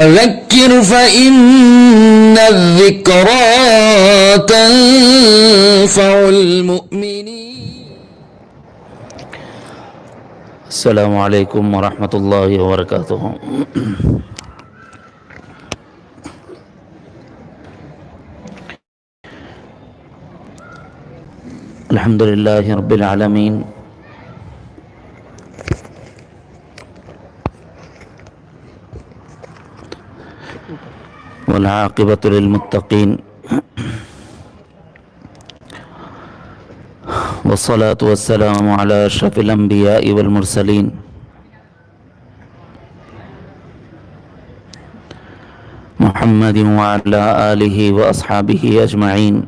فذكر فإن الذكرى تنفع المؤمنين. السلام علیکم ورحمۃ اللہ وبرکاتہ. الحمد للہ رب العالمین والعاقبۃ للمتقین والصلاة والسلام علی اشرف الانبیاء والمرسلین محمد وعلی آلہ واصحابہ اجمعین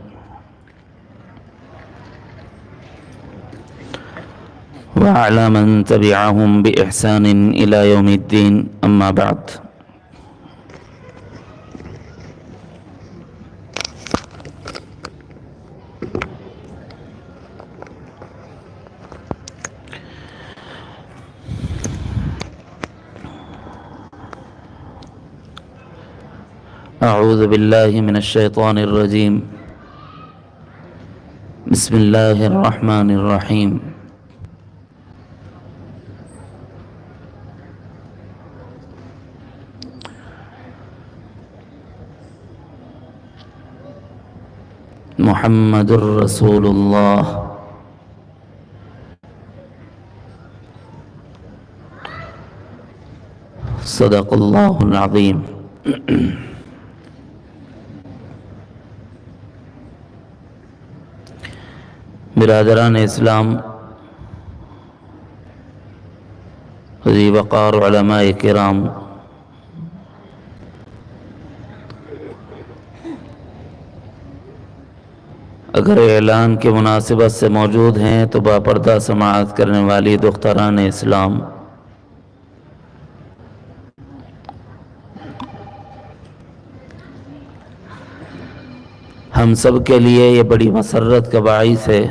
وعلی من تبعهم بإحسان إلى يوم الدین. اما بعد. اعوذ باللہ من الشیطان الرجیم. بسم اللہ الرحمن الرحیم. محمد الرسول اللہ صدق اللہ العظیم. برادران اسلام، ذی وقار علماء کرام، اگر اعلان کی مناسبت سے موجود ہیں تو باپردہ سماعت کرنے والی دختران اسلام، ہم سب کے لیے یہ بڑی مسرت کا باعث ہے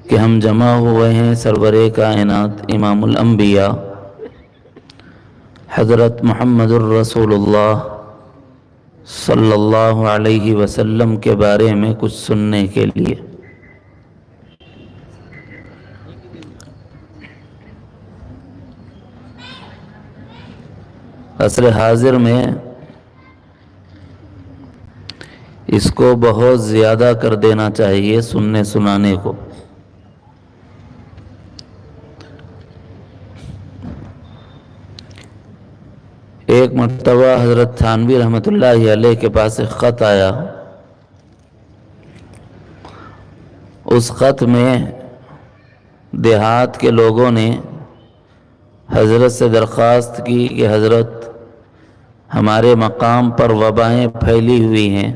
کہ ہم جمع ہوئے ہیں سرور کائنات امام الانبیاء حضرت محمد الرسول اللہ صلی اللہ علیہ وسلم کے بارے میں کچھ سننے کے لیے. عصر حاضر میں اس کو بہت زیادہ کر دینا چاہیے سننے سنانے کو. ایک مرتبہ حضرت تھانوی رحمۃ اللہ علیہ کے پاس ایک خط آیا. اس خط میں دیہات کے لوگوں نے حضرت سے درخواست کی کہ حضرت، ہمارے مقام پر وبائیں پھیلی ہوئی ہیں،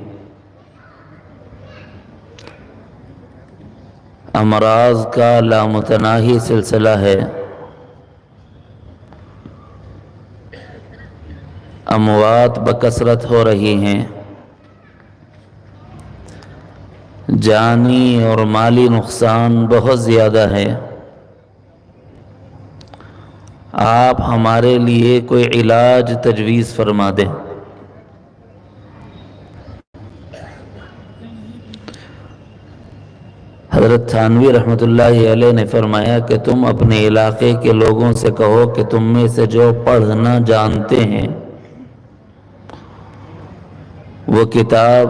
امراض کا لامتناہی سلسلہ ہے، اموات بکثرت ہو رہی ہیں، جانی اور مالی نقصان بہت زیادہ ہے، آپ ہمارے لیے کوئی علاج تجویز فرما دیں. حضرت تھانوی رحمۃ اللہ علیہ نے فرمایا کہ تم اپنے علاقے کے لوگوں سے کہو کہ تم میں سے جو پڑھنا جانتے ہیں وہ کتاب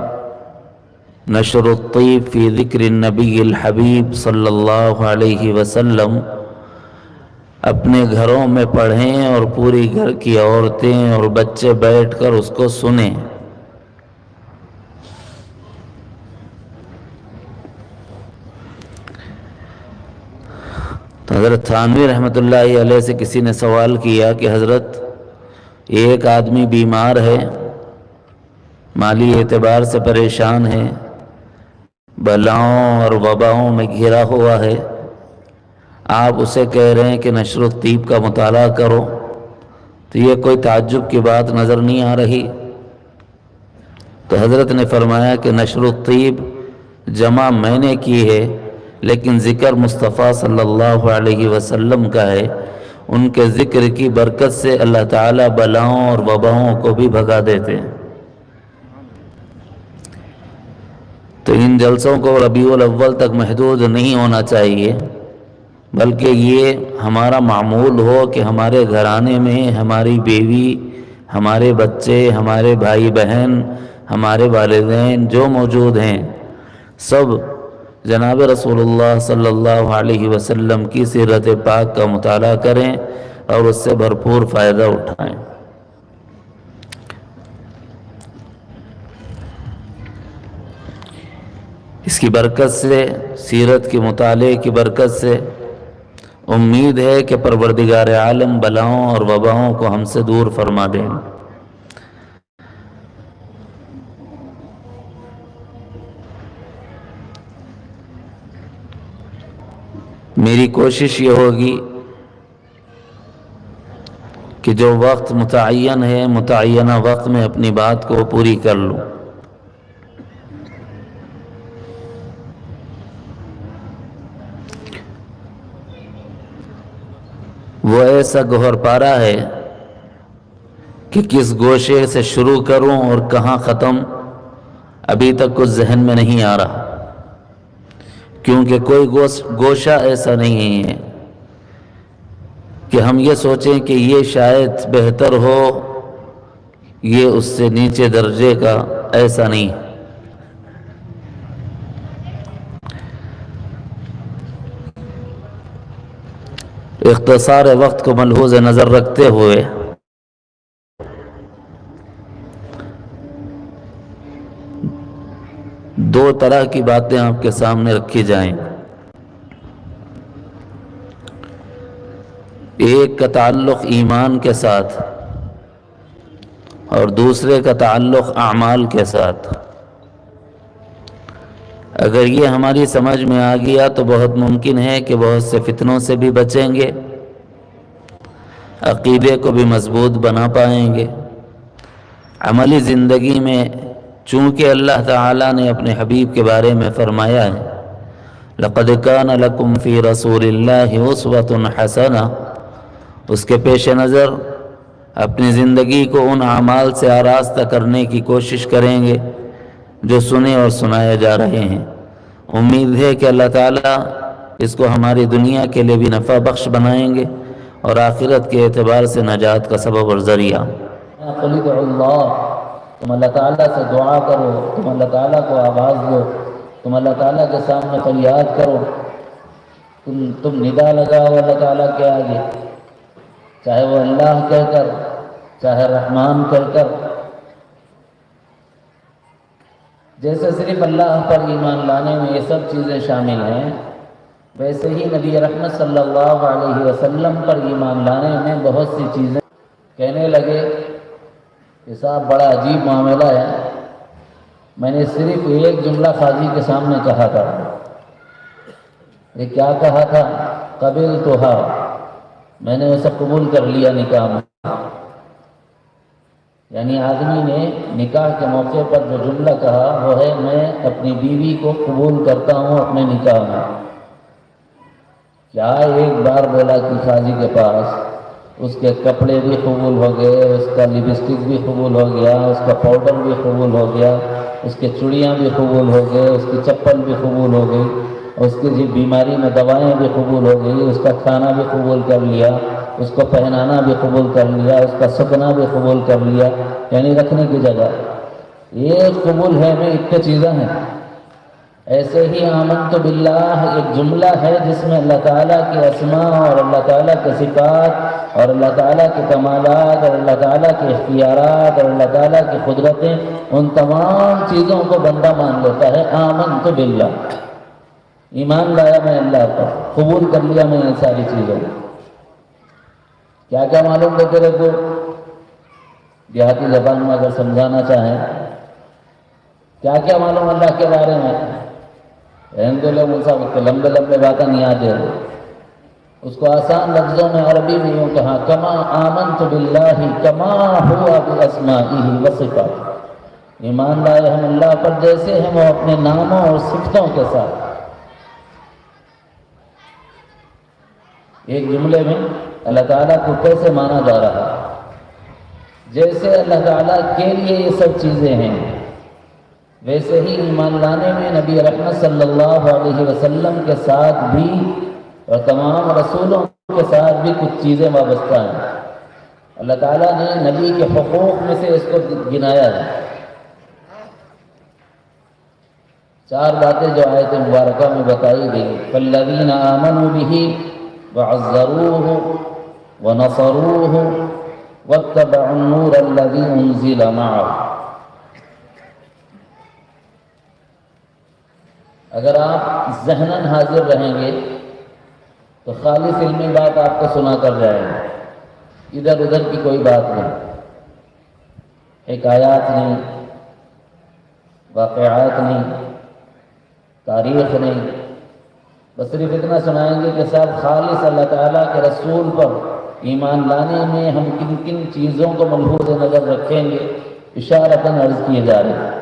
نشر الطیب فی ذکر النبی الحبیب صلی اللہ علیہ وسلم اپنے گھروں میں پڑھیں اور پوری گھر کی عورتیں اور بچے بیٹھ کر اس کو سنیں. تو حضرت تھانوی رحمۃ اللہ علیہ سے کسی نے سوال کیا کہ حضرت، ایک آدمی بیمار ہے، مالی اعتبار سے پریشان ہے، بلاؤں اور وباؤں میں گھرا ہوا ہے، آپ اسے کہہ رہے ہیں کہ نشر الطیب کا مطالعہ کرو، تو یہ کوئی تعجب کی بات نظر نہیں آ رہی؟ تو حضرت نے فرمایا کہ نشر الطیب جمع میں نے کی ہے، لیکن ذکر مصطفیٰ صلی اللہ علیہ وسلم کا ہے، ان کے ذکر کی برکت سے اللہ تعالیٰ بلاؤں اور وباؤں کو بھی بھگا دیتے ہیں۔ تو ان جلسوں کو ربیع الاول تک محدود نہیں ہونا چاہیے، بلکہ یہ ہمارا معمول ہو کہ ہمارے گھرانے میں ہماری بیوی، ہمارے بچے، ہمارے بھائی بہن، ہمارے والدین جو موجود ہیں، سب جناب رسول اللہ صلی اللہ علیہ وسلم کی سیرت پاک کا مطالعہ کریں اور اس سے بھرپور فائدہ اٹھائیں۔ اس کی برکت سے، سیرت کے مطالعے کی برکت سے امید ہے کہ پروردگار عالم بلاؤں اور وباؤں کو ہم سے دور فرما دیں۔ میری کوشش یہ ہوگی کہ جو وقت متعین ہے، متعینہ وقت میں اپنی بات کو پوری کر لوں۔ وہ ایسا گوہر پارا ہے کہ کس گوشے سے شروع کروں اور کہاں ختم ابھی تک کچھ ذہن میں نہیں آ رہا، کیونکہ کوئی گوشہ ایسا نہیں ہے کہ ہم یہ سوچیں کہ یہ شاید بہتر ہو، یہ اس سے نیچے درجے کا، ایسا نہیں۔ اختصار وقت کو ملحوظ نظر رکھتے ہوئے دو طرح کی باتیں آپ کے سامنے رکھی جائیں۔ ایک کا تعلق ایمان کے ساتھ اور دوسرے کا تعلق اعمال کے ساتھ۔ اگر یہ ہماری سمجھ میں آ گیا تو بہت ممکن ہے کہ بہت سے فتنوں سے بھی بچیں گے، عقیدے کو بھی مضبوط بنا پائیں گے۔ عملی زندگی میں چونکہ اللہ تعالیٰ نے اپنے حبیب کے بارے میں فرمایا ہے لَقَدْ كَانَ لَكُمْ فِي رَسُولِ اللَّهِ أُسْوَةٌ حَسَنَةٌ، اس کے پیش نظر اپنی زندگی کو ان اعمال سے آراستہ کرنے کی کوشش کریں گے جو سنے اور سنائے جا رہے ہیں۔ امید ہے کہ اللہ تعالیٰ اس کو ہماری دنیا کے لیے بھی نفع بخش بنائیں گے اور آخرت کے اعتبار سے نجات کا سبب اور ذریعہ۔ قُلِ ادْعُوا اللَّهَ، تم اللہ تعالیٰ سے دعا کرو، تم اللہ تعالیٰ کو آواز دو، تم اللہ تعالیٰ کے سامنے فریاد کرو، تم ندا لگاؤ اللہ تعالیٰ کے آگے، چاہے وہ اللہ کہہ کر، چاہے رحمان کہہ کر۔ جیسے صرف اللہ پر ایمان لانے میں یہ سب چیزیں شامل ہیں، ویسے ہی نبی رحمت صلی اللہ علیہ وسلم پر ایمان لانے میں بہت سی چیزیں۔ کہنے لگے کہ صاحب بڑا عجیب معاملہ ہے، میں نے صرف ایک جملہ قاضی کے سامنے کہا تھا۔ یہ کیا کہا تھا؟ قبلتھا، میں نے اسے قبول کر لیا نکاح میں۔ یعنی آدمی نے نکاح کے موقع پر جو جملہ کہا وہ ہے میں اپنی بیوی کو قبول کرتا ہوں اپنے نکاح میں۔ کیا ایک بار بولا کہ قاضی کے پاس اس کے کپڑے بھی قبول ہو گئے، اس کا لپسٹک بھی قبول ہو گیا، اس کا پاؤڈر بھی قبول ہو گیا، اس کے چوڑیاں بھی قبول ہو گئے، اس کی چپل بھی قبول ہو گئی، اس کی جی بیماری میں دوائیں بھی قبول ہو گئی، اس کا کھانا بھی قبول کر لیا، اس کو پہنانا بھی قبول کر لیا، اس کا سکنا بھی قبول کر لیا، یعنی رکھنے کی جگہ۔ یہ قبول ہے میں اتنے چیزیں ہیں۔ ایسے ہی آمنت باللہ ایک جملہ ہے جس میں اللہ تعالیٰ کے اسماء اور اللہ تعالیٰ کے صفات اور اللہ تعالیٰ کے کمالات اور اللہ تعالیٰ کے اختیارات اور اللہ تعالیٰ کی قدرتیں، ان تمام چیزوں کو بندہ مان لیتا ہے۔ آمنت باللہ، ایمان لایا میں اللہ پر، قبول کر لیا میں ان ساری چیزوں کو۔ کیا کیا معلوم ہے تیرے کو؟ دیہاتی زبان میں اگر سمجھانا چاہیں، کیا کیا معلوم اللہ کے بارے میں؟ ہندو لوگ ان سب لمبے لمبے باتیں نہیں آتے، اس کو آسان لفظوں میں عربی میں یوں کہا کما آمنت باللہ کما ہوا باسمائہ وصفاتہ، ایمان لائے ہم اللہ پر جیسے ہیں وہ اپنے ناموں اور صفتوں کے ساتھ۔ ایک جملے میں اللہ تعالیٰ کو کیسے مانا جا رہا ہے، جیسے اللہ تعالیٰ کے لیے یہ سب چیزیں ہیں، ویسے ہی ایمان لانے میں نبی رحمت صلی اللہ علیہ وسلم کے ساتھ بھی اور تمام رسولوں کے ساتھ بھی کچھ چیزیں وابستہ ہیں۔ اللہ تعالیٰ نے نبی کے حقوق میں سے اس کو گنایا ہے۔ 4 باتیں جو آیت مبارکہ میں بتائی گئی، فالذین آمنوا بہ وعزروہ ونصروہ واتبعوا النور الذی انزل معہ۔ اگر آپ ذہناً حاضر رہیں گے تو خالص علمی بات آپ کو سنا کر جائے گی، ادھر ادھر کی کوئی بات نہیں، حکایات نہیں، واقعات نہیں، تاریخ نہیں، بس صرف اتنا سنائیں گے کہ صاحب خالص اللہ تعالیٰ کے رسول پر ایمان لانے میں ہم کن کن چیزوں کو ملحوظ نظر رکھیں گے، اشارتاً عرض کیے جا رہے ہیں۔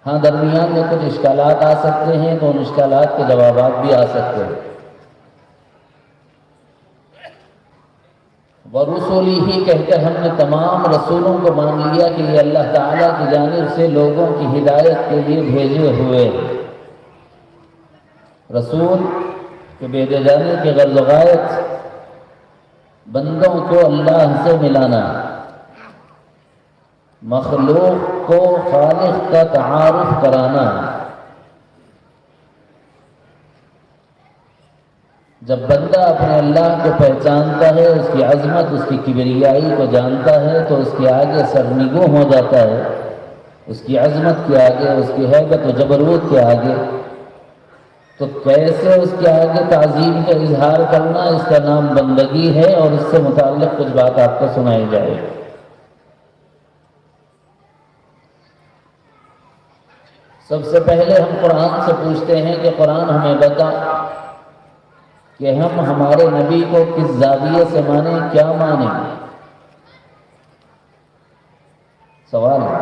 ہاں درمیان میں کچھ اشکالات آ سکتے ہیں تو ان اشکالات کے جوابات بھی آ سکتے ہیں۔ ورسولی ہی کہہ کر ہم نے تمام رسولوں کو مان لیا کہ یہ اللہ تعالیٰ کی جانب سے لوگوں کی ہدایت کے لیے بھیجے ہوئے رسول کے بھیجے جانے کی غرض و غایت بندوں کو اللہ سے ملانا، مخلوق کو خالق کا تعارف کرانا۔ جب بندہ اپنے اللہ کو پہچانتا ہے، اس کی عظمت، اس کی کبریائی کو جانتا ہے تو اس کے آگے سرنگوں ہو جاتا ہے، اس کی عظمت کے آگے، اس کی ہیبت و جبروت کے آگے، تو کیسے اس کے آگے تعظیم کا اظہار کرنا، اس کا نام بندگی ہے، اور اس سے متعلق کچھ بات آپ کو سنائی جائے۔ سب سے پہلے ہم قرآن سے پوچھتے ہیں کہ قرآن ہمیں بتا کہ ہم ہمارے نبی کو کس زاویے سے مانیں، کیا مانیں؟ سوال ہے۔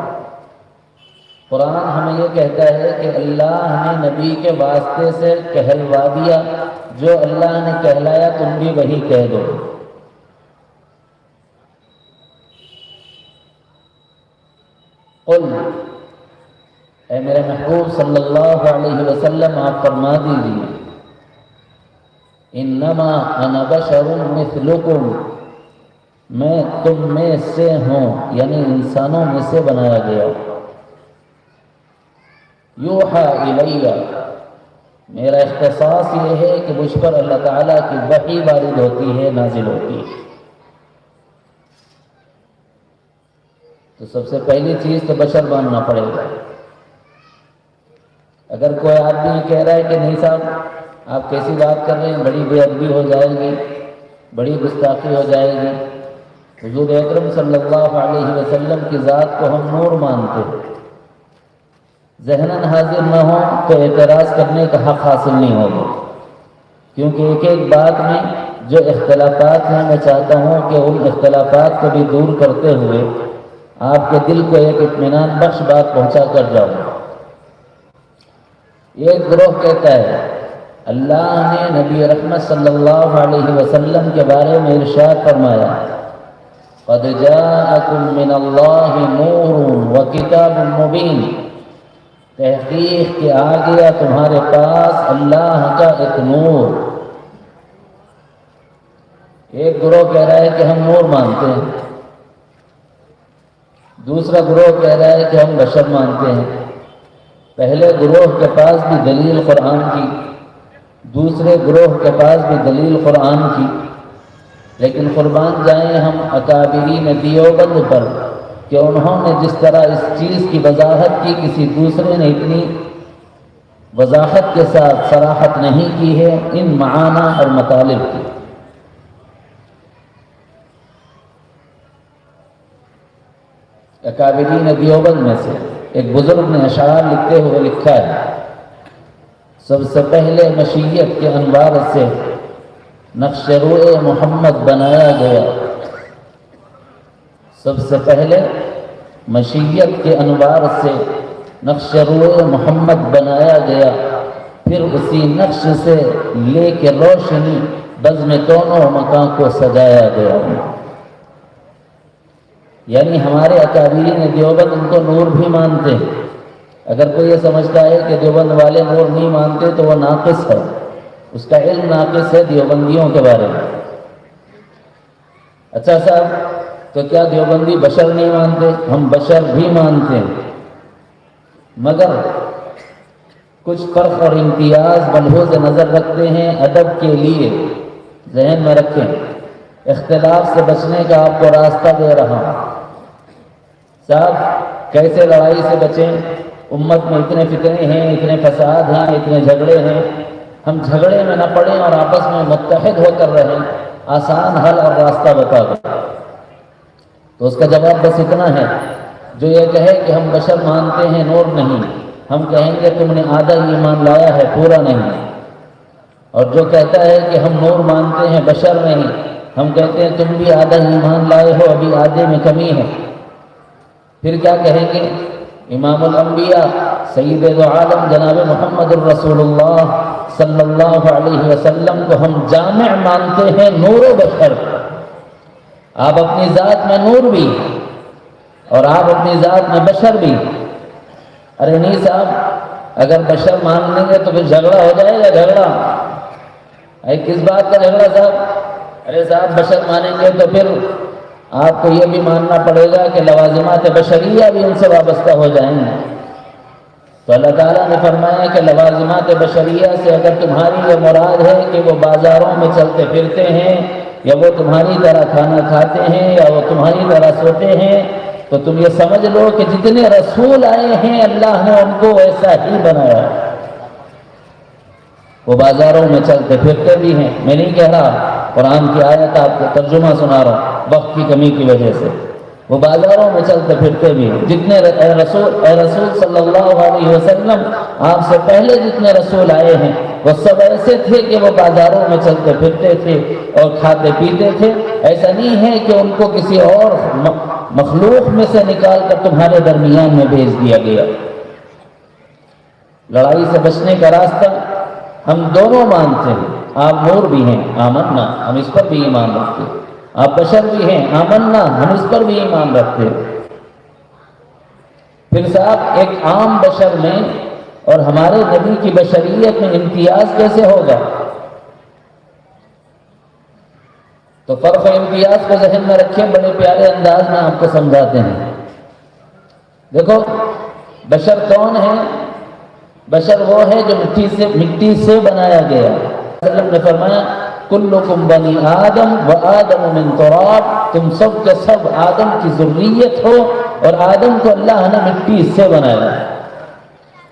قرآن ہمیں یہ کہتا ہے کہ اللہ نے نبی کے واسطے سے کہلوا دیا، جو اللہ نے کہلایا تم بھی وہی کہہ دو۔ قل، اے میرے محبوب صلی اللہ علیہ وسلم آپ فرما دیجیے، انما انا بشر مثلکم، میں تم میں سے ہوں، یعنی انسانوں میں سے بنایا گیا۔ یوحا الیہ، میرا اختصاص یہ ہے کہ مجھ پر اللہ تعالیٰ کی وحی وارد ہوتی ہے، نازل ہوتی ہے۔ تو سب سے پہلی چیز تو بشر ماننا پڑے گا۔ اگر کوئی آدمی یہ کہہ رہا ہے کہ نہیں صاحب آپ کیسی بات کر رہے ہیں، بڑی بے ادبی ہو جائے گی، بڑی گستاخی ہو جائے گی، حضور اکرم صلی اللہ علیہ وسلم کی ذات کو ہم نور مانتے ہیں، ذہناً حاضر نہ ہوں تو اعتراض کرنے کا حق حاصل نہیں ہوگا، کیونکہ ایک ایک بات میں جو اختلافات ہیں میں چاہتا ہوں کہ ان اختلافات کو بھی دور کرتے ہوئے آپ کے دل کو ایک اطمینان بخش بات پہنچا کر جاؤں۔ ایک گروہ کہتا ہے اللہ نے نبی رحمت صلی اللہ علیہ وسلم کے بارے میں ارشاد فرمایا، قد جاءکم من اللہ نور وکتاب مبین، تحقیق کہ آ گیا تمہارے پاس اللہ کا ایک نور۔ ایک گروہ کہہ رہا ہے کہ ہم نور مانتے ہیں، دوسرا گروہ کہہ رہا ہے کہ ہم بشر مانتے ہیں۔ پہلے گروہ کے پاس بھی دلیل قرآن کی، دوسرے گروہ کے پاس بھی دلیل قرآن کی، لیکن قربان جائیں ہم اکابرین دیوبند پر کہ انہوں نے جس طرح اس چیز کی وضاحت کی کسی دوسرے نے اتنی وضاحت کے ساتھ صراحت نہیں کی ہے ان معانی اور مطالب کی۔ اکابرین دیوبند میں سے ایک بزرگ نے اشعار لکھتے ہوئے لکھا ہے، سب سے پہلے مشیت کے انوار سے نقش روئے محمد بنایا گیا، سب سے پہلے مشیت کے انوار سے نقش روئے محمد بنایا گیا، پھر اسی نقش سے لے کے روشنی بزم کون و مکان کو سجایا گیا. یعنی ہمارے اکابرین دیوبند ان کو نور بھی مانتے ہیں. اگر کوئی یہ سمجھتا ہے کہ دیوبند والے نور نہیں مانتے تو وہ ناقص ہے، اس کا علم ناقص ہے دیوبندیوں کے بارے میں. اچھا صاحب، تو کیا دیوبندی بشر نہیں مانتے؟ ہم بشر بھی مانتے ہیں، مگر کچھ فرق اور امتیاز ملحوظ نظر رکھتے ہیں. ادب کے لیے ذہن میں رکھیں، اختلاف سے بچنے کا آپ کو راستہ دے رہا ہوں. صاحب کیسے لڑائی سے بچیں؟ امت میں اتنے فتنے ہیں، اتنے فساد ہیں، اتنے جھگڑے ہیں. ہم جھگڑے میں نہ پڑیں اور آپس میں متحد ہو کر رہیں. آسان حل اور راستہ بتا دو. تو اس کا جواب بس اتنا ہے، جو یہ کہے کہ ہم بشر مانتے ہیں نور نہیں، ہم کہیں گے تم نے آدھا ایمان لایا ہے، پورا نہیں. اور جو کہتا ہے کہ ہم نور مانتے ہیں بشر نہیں، ہم کہتے ہیں تم بھی آدھا ایمان لائے ہو، ابھی آدھے میں کمی ہے. پھر کیا کہیں گے؟ امام الانبیاء سید دو عالم جناب محمد الرسول اللہ صلی اللہ علیہ وسلم کو ہم جامع مانتے ہیں نور و بشر. آپ اپنی ذات میں نور بھی اور آپ اپنی ذات میں بشر بھی. ارے نہیں صاحب، اگر بشر مان لیں گے تو پھر جھگڑا ہو جائے گا. جھگڑا کس بات کا جھگڑا صاحب؟ ارے صاحب بشر مانیں گے تو پھر آپ کو یہ بھی ماننا پڑے گا کہ لوازمات بشریہ بھی ان سے وابستہ ہو جائیں گے. تو اللہ تعالیٰ نے فرمایا کہ لوازمات بشریہ سے اگر تمہاری یہ مراد ہے کہ وہ بازاروں میں چلتے پھرتے ہیں، یا وہ تمہاری طرح کھانا کھاتے ہیں، یا وہ تمہاری طرح سوتے ہیں، تو تم یہ سمجھ لو کہ جتنے رسول آئے ہیں اللہ نے ان کو ایسا ہی بنایا. وہ بازاروں میں چلتے پھرتے بھی ہیں. میں نہیں کہہ رہا، قرآن کی آیت آپ کو ترجمہ سنا رہا ہوں وقت کی کمی کی وجہ سے. وہ بازاروں میں چلتے پھرتے بھی ہیں. جتنے اے رسول صلی اللہ علیہ وسلم، آپ سے پہلے جتنے رسول آئے ہیں وہ سب ایسے تھے کہ وہ بازاروں میں چلتے پھرتے تھے اور کھاتے پیتے تھے. ایسا نہیں ہے کہ ان کو کسی اور مخلوق میں سے نکال کر تمہارے درمیان میں بھیج دیا گیا. لڑائی سے بچنے کا راستہ ہم دونوں مانتے ہیں. آپ نور بھی ہیں، آمنا، ہم اس پر بھی ایمان رکھتے ہیں. آپ بشر بھی ہیں، آمنا، ہم اس پر بھی ایمان رکھتے ہیں. پھر صاحب ایک عام بشر میں اور ہمارے نبی کی بشریت میں امتیاز کیسے ہوگا؟ تو فرق امتیاز کو ذہن میں رکھیں، بڑے پیارے انداز میں آپ کو سمجھاتے ہیں. دیکھو بشر کون ہے؟ بشر وہ ہے جو مٹی سے بنایا گیا. وسلم نے فرمایا کلکم بنی آدم و آدم من تراب، تم سب کے سب آدم کی ذریت ہو اور آدم کو اللہ نے مٹی سے بنایا.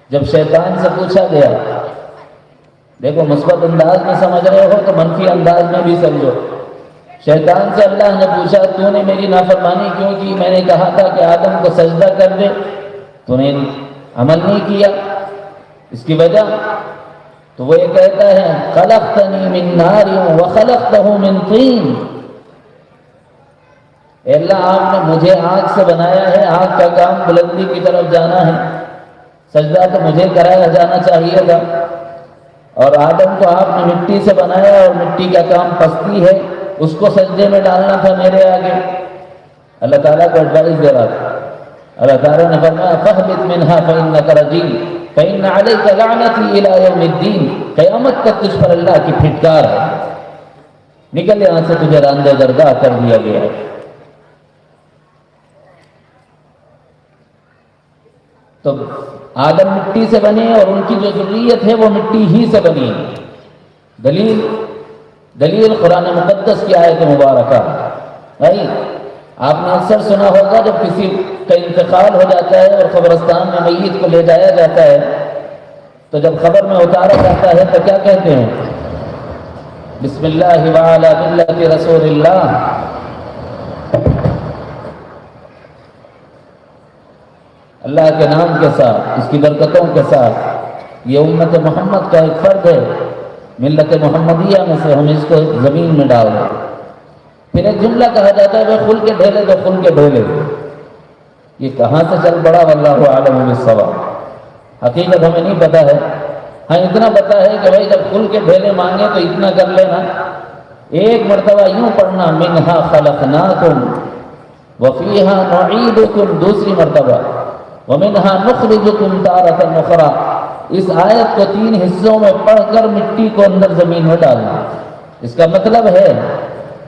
جب شیطان سے پوچھا گیا، دیکھو مثبت انداز میں سمجھ رہے ہو تو منفی انداز میں بھی سمجھو. شیطان سے اللہ نے پوچھا تو نے میری نافرمانی کیوں کی؟ میں نے کہا تھا کہ آدم کو سجدہ کر دے، تو نے عمل نہیں کیا. اس کی وجہ تو وہ یہ کہتا ہے خلقتنی من نار وخلقتہ من طین. اے اللہ آپ نے مجھے آگ سے بنایا ہے، آگ کا کام بلندی کی طرف جانا ہے، سجدہ تو مجھے کرایا جانا چاہیے گا، اور آدم کو آپ نے مٹی سے بنایا اور مٹی کا کام پستی ہے، اس کو سجدے میں ڈالنا تھا میرے آگے. اللہ تعالیٰ کو ایڈوائز دے رہا تھا. اللہ تعالیٰ نے فرمایا فاہبط منہا فإنک رجیم فإن علیک لعنتی الی یوم الدین، قیامت تک تجھ پر اللہ کی پھٹکار ہے، نکل یہاں سے، تجھے راندہ درگاہ کر دیا گیا ہے. تو آدم مٹی سے بنے اور ان کی جو ذریت ہے وہ مٹی ہی سے بنی ہے. دلیل قرآن مقدس کی آیت مبارکہ. بھائی آپ نے اکثر سنا ہوگا جب کسی کا انتقال ہو جاتا ہے اور قبرستان میں میت کو لے جایا جاتا ہے تو جب قبر میں اتارا جاتا ہے تو کیا کہتے ہیں؟ بسم اللہ وعلی ملت رسول اللہ. اللہ کے نام کے ساتھ، اس کی برکتوں کے ساتھ. یہ امت محمد کا ایک فرد ہے، ملت محمدیہ میں سے ہم اس کو زمین میں ڈال دیں. پھر ایک جملہ کہا جاتا ہے وہ خل کے ڈھیلے تو خل کے ڈھیلے. یہ کہاں سے چل پڑا واللہ اعلم بالصواب. حقیقت ہمیں نہیں پتہ ہے. ہاں اتنا پتہ ہے کہ بھائی جب خل کے ڈھیلے مانگے تو اتنا کر لینا ایک مرتبہ یوں پڑھنا منہا خلقناکم وفیہا نعیدکم، دوسری مرتبہ ومنہا نخرجکم تارۃ اخری۔ اس آیت کو 3 حصوں میں پڑھ کر مٹی کو اندر زمین میں ڈالنا۔ اس کا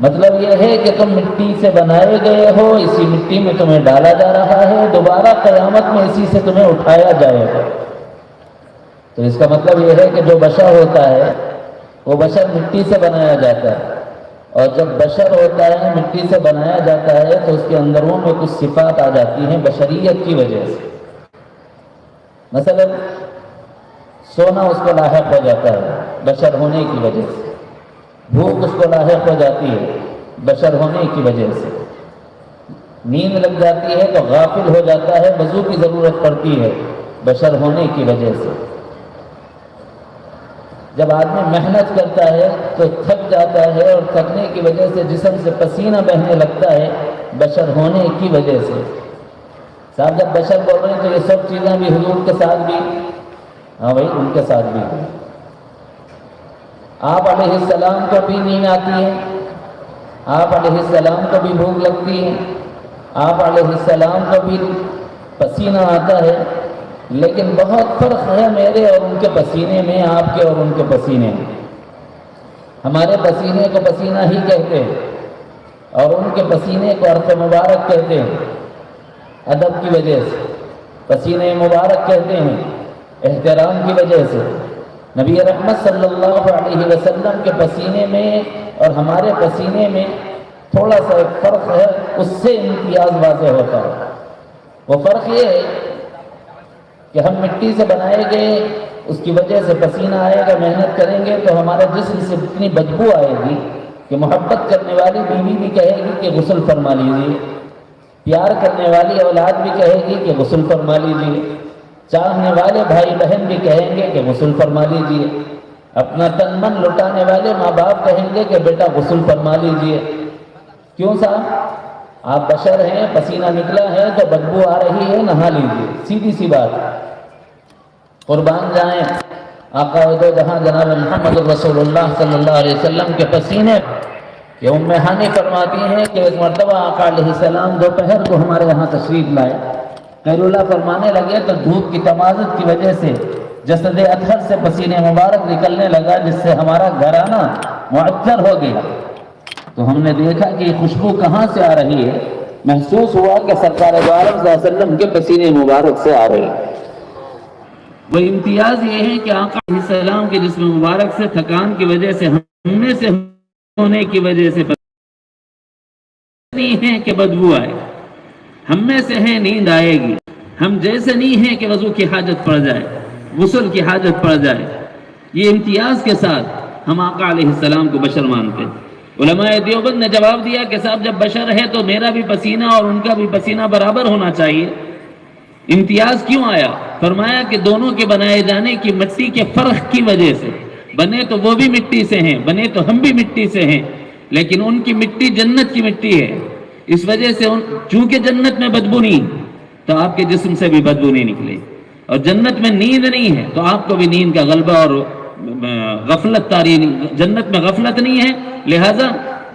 مطلب یہ ہے کہ تم مٹی سے بنائے گئے ہو، اسی مٹی میں تمہیں ڈالا جا رہا ہے، دوبارہ قیامت میں اسی سے تمہیں اٹھایا جائے گا۔ تو اس کا مطلب یہ ہے کہ جو بشر ہوتا ہے وہ بشر مٹی سے بنایا جاتا ہے، اور جب بشر ہوتا ہے مٹی سے بنایا جاتا ہے تو اس کے اندروں میں کچھ صفات آ جاتی ہیں بشریت کی وجہ سے۔ مثلا سونا اس کو لاحق ہو جاتا ہے بشر ہونے کی وجہ سے، بھوک اس کو لاحق ہو جاتی ہے بشر ہونے کی وجہ سے، نیند لگ جاتی ہے تو غافل ہو جاتا ہے، وضو کی ضرورت پڑتی ہے بشر ہونے کی وجہ سے۔ جب آدمی محنت کرتا ہے تو تھک جاتا ہے، اور تھکنے کی وجہ سے جسم سے پسینہ بہنے لگتا ہے بشر ہونے کی وجہ سے۔ صاحب جب بشر بول رہے ہیں تو یہ سب چیزیں بھی حضور کے ساتھ بھی، ہاں بھائی ان کے ساتھ بھی۔ آپ علیہ السلام کو بھی نیند آتی ہے، آپ علیہ السلام کو بھی بھوک لگتی ہے، آپ علیہ السلام کو بھی پسینہ آتا ہے، لیکن بہت فرق ہے میرے اور ان کے پسینے میں، آپ کے اور ان کے پسینے میں۔ ہمارے پسینے کو پسینہ ہی کہتے ہیں، اور ان کے پسینے کو عرق مبارک کہتے ہیں، ادب کی وجہ سے پسینے مبارک کہتے ہیں، احترام کی وجہ سے۔ نبی رحمت صلی اللہ علیہ وسلم کے پسینے میں اور ہمارے پسینے میں تھوڑا سا ایک فرق ہے، اس سے امتیاز واضح ہوتا ہے۔ وہ فرق یہ ہے کہ ہم مٹی سے بنائے گئے، اس کی وجہ سے پسینہ آئے گا، محنت کریں گے تو ہمارے جسم سے اتنی بدبو آئے گی کہ محبت کرنے والی بیوی بھی کہے گی کہ غسل فرما لیجیے، پیار کرنے والی اولاد بھی کہے گی کہ غسل فرما لیجیے، چاہنے والے بھائی بہن بھی کہیں گے کہ غسل فرما لیجیے، اپنا تن من لٹانے والے ماں باپ کہیں گے کہ بیٹا غسل فرما لیجیے۔ کیوں صاحب؟ آپ بشر ہیں، پسینہ نکلا ہے تو بدبو آ رہی ہے، نہا لیجیے، سیدھی سی بات۔ قربان جائیں آقا دو جہاں جناب محمد رسول اللہ صلی اللہ علیہ وسلم کے پسینے کہ ام ہانی فرماتی ہیں کہ ایک مرتبہ آقا علیہ السلام دوپہر کو ہمارے یہاں تشریف لائے، خیر اللہ فرمانے لگے تو دھوپ کی تمازت کی وجہ سے جسد اطہر سے پسینے مبارک نکلنے لگا، جس سے ہمارا گھرانہ معطر ہو گیا۔ تو ہم نے دیکھا کہ یہ خوشبو کہاں سے آ رہی ہے، محسوس ہوا کہ سرکار دو عالم صلی اللہ علیہ وسلم کے پسینے مبارک سے آ رہی ہے۔ وہ امتیاز یہ ہے کہ آقا علیہ السلام کے جسم مبارک سے تھکان کی وجہ سے، ہم میں سے ہونے کی وجہ سے نہیں ہے کہ بدبو آئے، ہم میں سے ہے نیند آئے گی، ہم جیسے نہیں ہیں کہ وضو کی حاجت پڑ جائے، غسل کی حاجت پڑ جائے۔ یہ امتیاز کے ساتھ ہم آقا علیہ السلام کو بشر مانتے ہیں۔ علماء دیوبند نے جواب دیا کہ صاحب جب بشر ہے تو میرا بھی پسینہ اور ان کا بھی پسینہ برابر ہونا چاہیے، امتیاز کیوں آیا؟ فرمایا کہ دونوں کے بنائے جانے کی مٹی کے فرق کی وجہ سے، بنے تو وہ بھی مٹی سے ہیں، بنے تو ہم بھی مٹی سے ہیں، لیکن ان کی مٹی جنت کی مٹی ہے، اس وجہ سے چونکہ جنت میں بدبو نہیں تو آپ کے جسم سے بھی بدبو نہیں نکلے، اور جنت میں نیند نہیں ہے تو آپ کو بھی نیند کا غلبہ اور غفلت طاری نہیں، جنت میں غفلت نہیں ہے، لہذا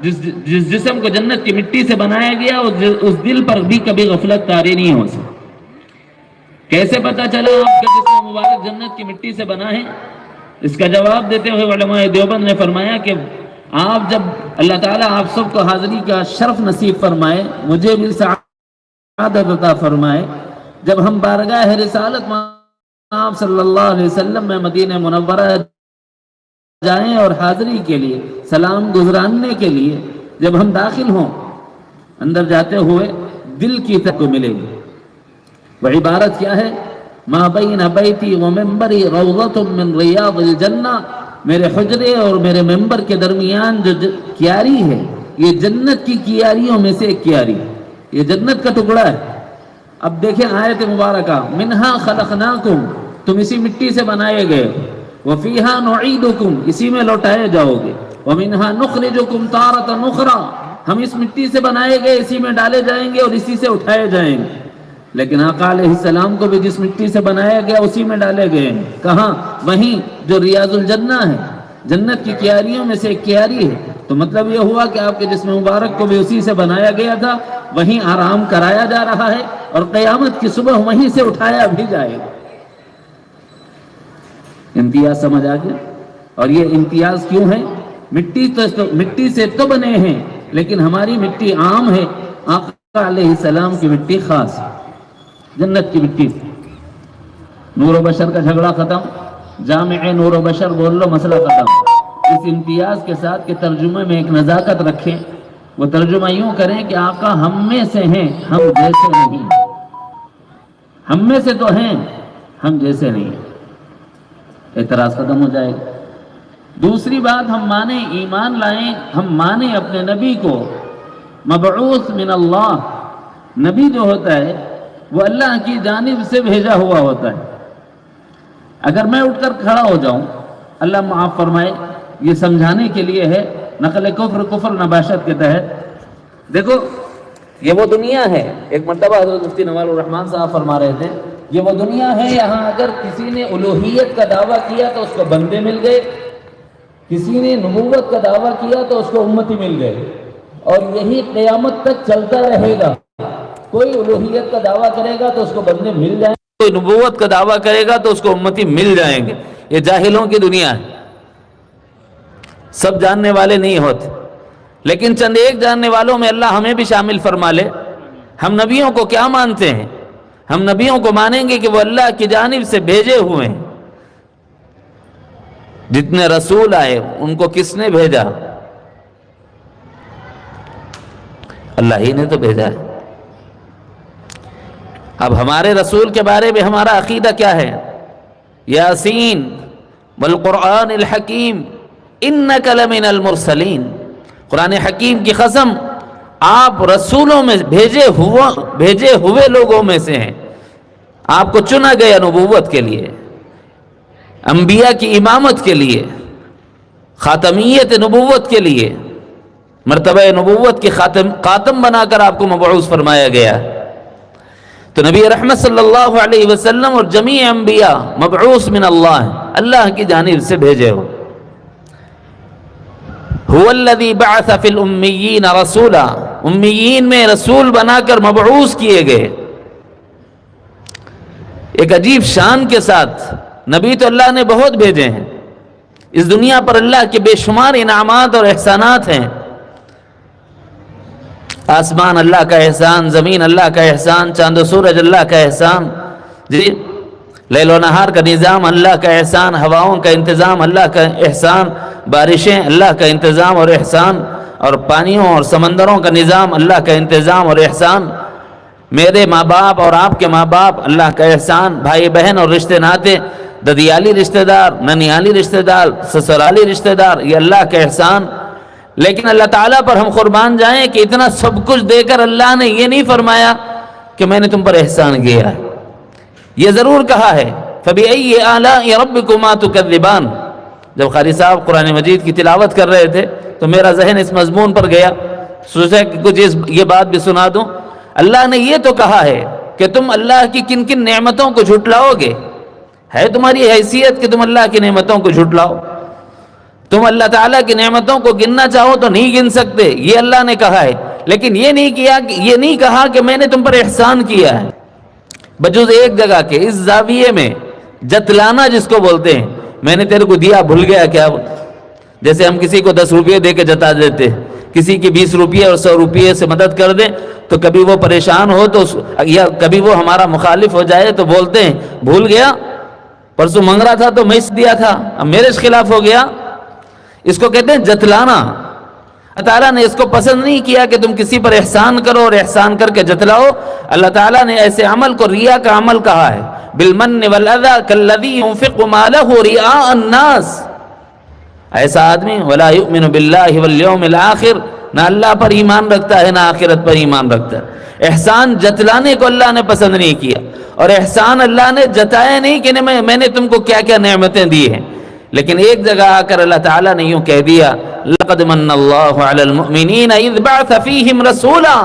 جس جسم کو جنت کی مٹی سے بنایا گیا اس دل پر بھی کبھی غفلت طاری نہیں ہو سکتی۔ کیسے پتا چلا آپ کا جسم مبارک جنت کی مٹی سے بنا ہے؟ اس کا جواب دیتے ہوئے علماء دیوبند نے فرمایا کہ آپ جب اللہ تعالیٰ آپ سب کو حاضری کا شرف نصیب فرمائے، مجھے بھی سعادت عطا فرمائے، جب ہم بارگاہ رسالت آپ صلی اللہ علیہ وسلم میں مدینہ منورہ جائیں اور حاضری کے لیے سلام گزراننے کے لیے جب ہم داخل ہوں، اندر جاتے ہوئے دل کی طرف کو ملے گی۔ وہ عبارت کیا ہے؟ ما بین بیتی و منبری روضۃ من ریاض الجنہ، میرے حجرے اور میرے منبر کے درمیان جو کیاری ہے یہ جنت کی کیاریوں میں سے ایک کیاری، یہ جنت کا ٹکڑا ہے۔ اب دیکھیں آیت مبارکہ، منہا خلقناکم، تم اسی مٹی سے بنائے گئے، وفیہا نعیدکم، اسی میں لوٹائے جاؤ گے، ومنہا نخرجکم تارۃ اخری، ہم اس مٹی سے بنائے گئے، اسی میں ڈالے جائیں گے اور اسی سے اٹھائے جائیں گے۔ لیکن آقا علیہ السلام کو بھی جس مٹی سے بنایا گیا اسی میں ڈالے گئے ہیں، کہاں؟ وہیں جو ریاض الجنہ ہے، جنت کی کیاریوں میں سے ایک کیاری ہے، تو مطلب یہ ہوا کہ آپ کے جسم مبارک کو بھی اسی سے بنایا گیا تھا، وہیں آرام کرایا جا رہا ہے، اور قیامت کی صبح وہیں سے اٹھایا بھی جائے گا۔ امتیاز سمجھ آ گیا؟ اور یہ امتیاز کیوں ہے؟ مٹی سے تو بنے ہیں، لیکن ہماری مٹی عام ہے، آقا علیہ السلام کی مٹی خاص، جنت کی مٹی۔ نور و بشر کا جھگڑا ختم، جامع نور و بشر بول لو، مسئلہ ختم۔ اس امتیاز کے ساتھ کہ ترجمے میں ایک نزاکت رکھیں، وہ ترجمہ یوں کریں کہ آقا ہم میں سے ہیں، ہم جیسے نہیں، ہم میں سے تو ہیں، ہم جیسے نہیں۔ اعتراض ختم ہو جائے گا۔ دوسری بات، ہم مانیں، ایمان لائیں، ہم مانیں اپنے نبی کو مبعوث من اللہ۔ نبی جو ہوتا ہے وہ اللہ کی جانب سے بھیجا ہوا ہوتا ہے۔ اگر میں اٹھ کر کھڑا ہو جاؤں، اللہ معاف فرمائے، یہ سمجھانے کے لیے ہے، نقل کفر نباشت کے تحت۔ دیکھو یہ وہ دنیا ہے، ایک مرتبہ حضرت مفتی نوال الرحمن صاحب فرما رہے تھے، یہ وہ دنیا ہے، یہاں اگر کسی نے الوہیت کا دعویٰ کیا تو اس کو بندے مل گئے، کسی نے نبوت کا دعویٰ کیا تو اس کو امتی مل گئے، اور یہی قیامت تک چلتا رہے گا۔ کوئی الوہیت کا دعویٰ کرے گا تو اس کو بندے مل جائیں گے، کوئی نبوت کا دعویٰ کرے گا تو اس کو امتی مل جائیں گے۔ یہ جاہلوں کی دنیا ہے، سب جاننے والے نہیں ہوتے، لیکن چند ایک جاننے والوں میں اللہ ہمیں بھی شامل فرما لے۔ ہم نبیوں کو کیا مانتے ہیں؟ ہم نبیوں کو مانیں گے کہ وہ اللہ کی جانب سے بھیجے ہوئے ہیں۔ جتنے رسول آئے ان کو کس نے بھیجا؟ اللہ ہی نے تو بھیجا ہے۔ اب ہمارے رسول کے بارے میں ہمارا عقیدہ کیا ہے؟ یاسین والقرآن الحکیم انک لمن المرسلین، قرآن حکیم کی قسم، آپ رسولوں میں بھیجے ہوئے لوگوں میں سے ہیں، آپ کو چنا گیا نبوت کے لیے، انبیاء کی امامت کے لیے، خاتمیت نبوت کے لیے، مرتبہ نبوت کی خاتم بنا کر آپ کو مبعوث فرمایا گیا۔ تو نبی رحمت صلی اللہ علیہ وسلم اور جمیع انبیاء مبعوث من اللہ، اللہ کی جانب سے بھیجے ہو۔ هو الذی بعث فی الامیین رسولا، امیین میں رسول بنا کر مبعوث کیے گئے۔ ایک عجیب شان کے ساتھ نبی تو اللہ نے بہت بھیجے ہیں، اس دنیا پر اللہ کے بے شمار انعامات اور احسانات ہیں۔ آسمان اللہ کا احسان، زمین اللہ کا احسان، چاند و سورج اللہ کا احسان، جی لیل و نہار کا نظام اللہ کا احسان، ہواؤں کا انتظام اللہ کا احسان، بارشیں اللہ کا انتظام اور احسان، اور پانیوں اور سمندروں کا نظام اللہ کا انتظام اور احسان، میرے ماں باپ اور آپ کے ماں باپ اللہ کا احسان، بھائی بہن اور رشتے ناتے، ددیالی رشتہ دار، ننیالی رشتہ دار، سسرالی رشتہ دار، یہ اللہ کا احسان۔ لیکن اللہ تعالیٰ پر ہم قربان جائیں کہ اتنا سب کچھ دے کر اللہ نے یہ نہیں فرمایا کہ میں نے تم پر احسان کیا ہے، یہ ضرور کہا ہے فَبِأَيِّ آلَاءِ رَبِّكُمَا تُكَذِّبَانِ۔ جب قاری صاحب قرآن مجید کی تلاوت کر رہے تھے تو میرا ذہن اس مضمون پر گیا، سوچا کہ کچھ یہ بات بھی سنا دوں۔ اللہ نے یہ تو کہا ہے کہ تم اللہ کی کن کن نعمتوں کو جھٹلاؤ گے، ہے تمہاری حیثیت کہ تم اللہ کی نعمتوں کو جھٹلاؤ؟ تم اللہ تعالیٰ کی نعمتوں کو گننا چاہو تو نہیں گن سکتے، یہ اللہ نے کہا ہے، لیکن یہ نہیں کہا کہ میں نے تم پر احسان کیا ہے، بجز ایک جگہ کے اس زاویے میں جتلانا جس کو بولتے ہیں، میں نے تیرے کو دیا بھول گیا کیا؟ جیسے ہم کسی کو 10 روپے دے کے جتا دیتے، کسی کی 20 روپے اور 100 روپے سے مدد کر دیں تو کبھی وہ پریشان ہو تو یا کبھی وہ ہمارا مخالف ہو جائے تو بولتے ہیں بھول گیا، پرسوں منگ رہا تھا تو میں اس دیا تھا، اب میرے خلاف ہو گیا۔ اس کو کہتے ہیں جتلانا۔ اللہ تعالیٰ نے اس کو پسند نہیں کیا کہ تم کسی پر احسان کرو اور احسان کر کے جتلاؤ۔ اللہ تعالیٰ نے ایسے عمل کو ریا کا عمل کہا ہے، بالمن والاذى كالذي ينفق ماله رئاء الناس۔ ایسا آدمی ولا يؤمن بالله واليوم الاخر، نہ اللہ پر ایمان رکھتا ہے نہ آخرت پر ایمان رکھتا ہے۔ احسان جتلانے کو اللہ نے پسند نہیں کیا، اور احسان اللہ نے جتایا نہیں کہ میں نے تم کو کیا کیا نعمتیں دی ہیں، لیکن ایک جگہ آ کر اللہ تعالیٰ نے یوں کہہ دیا لقد من اللہ علی المؤمنین اذ بعث فیہم رسولا،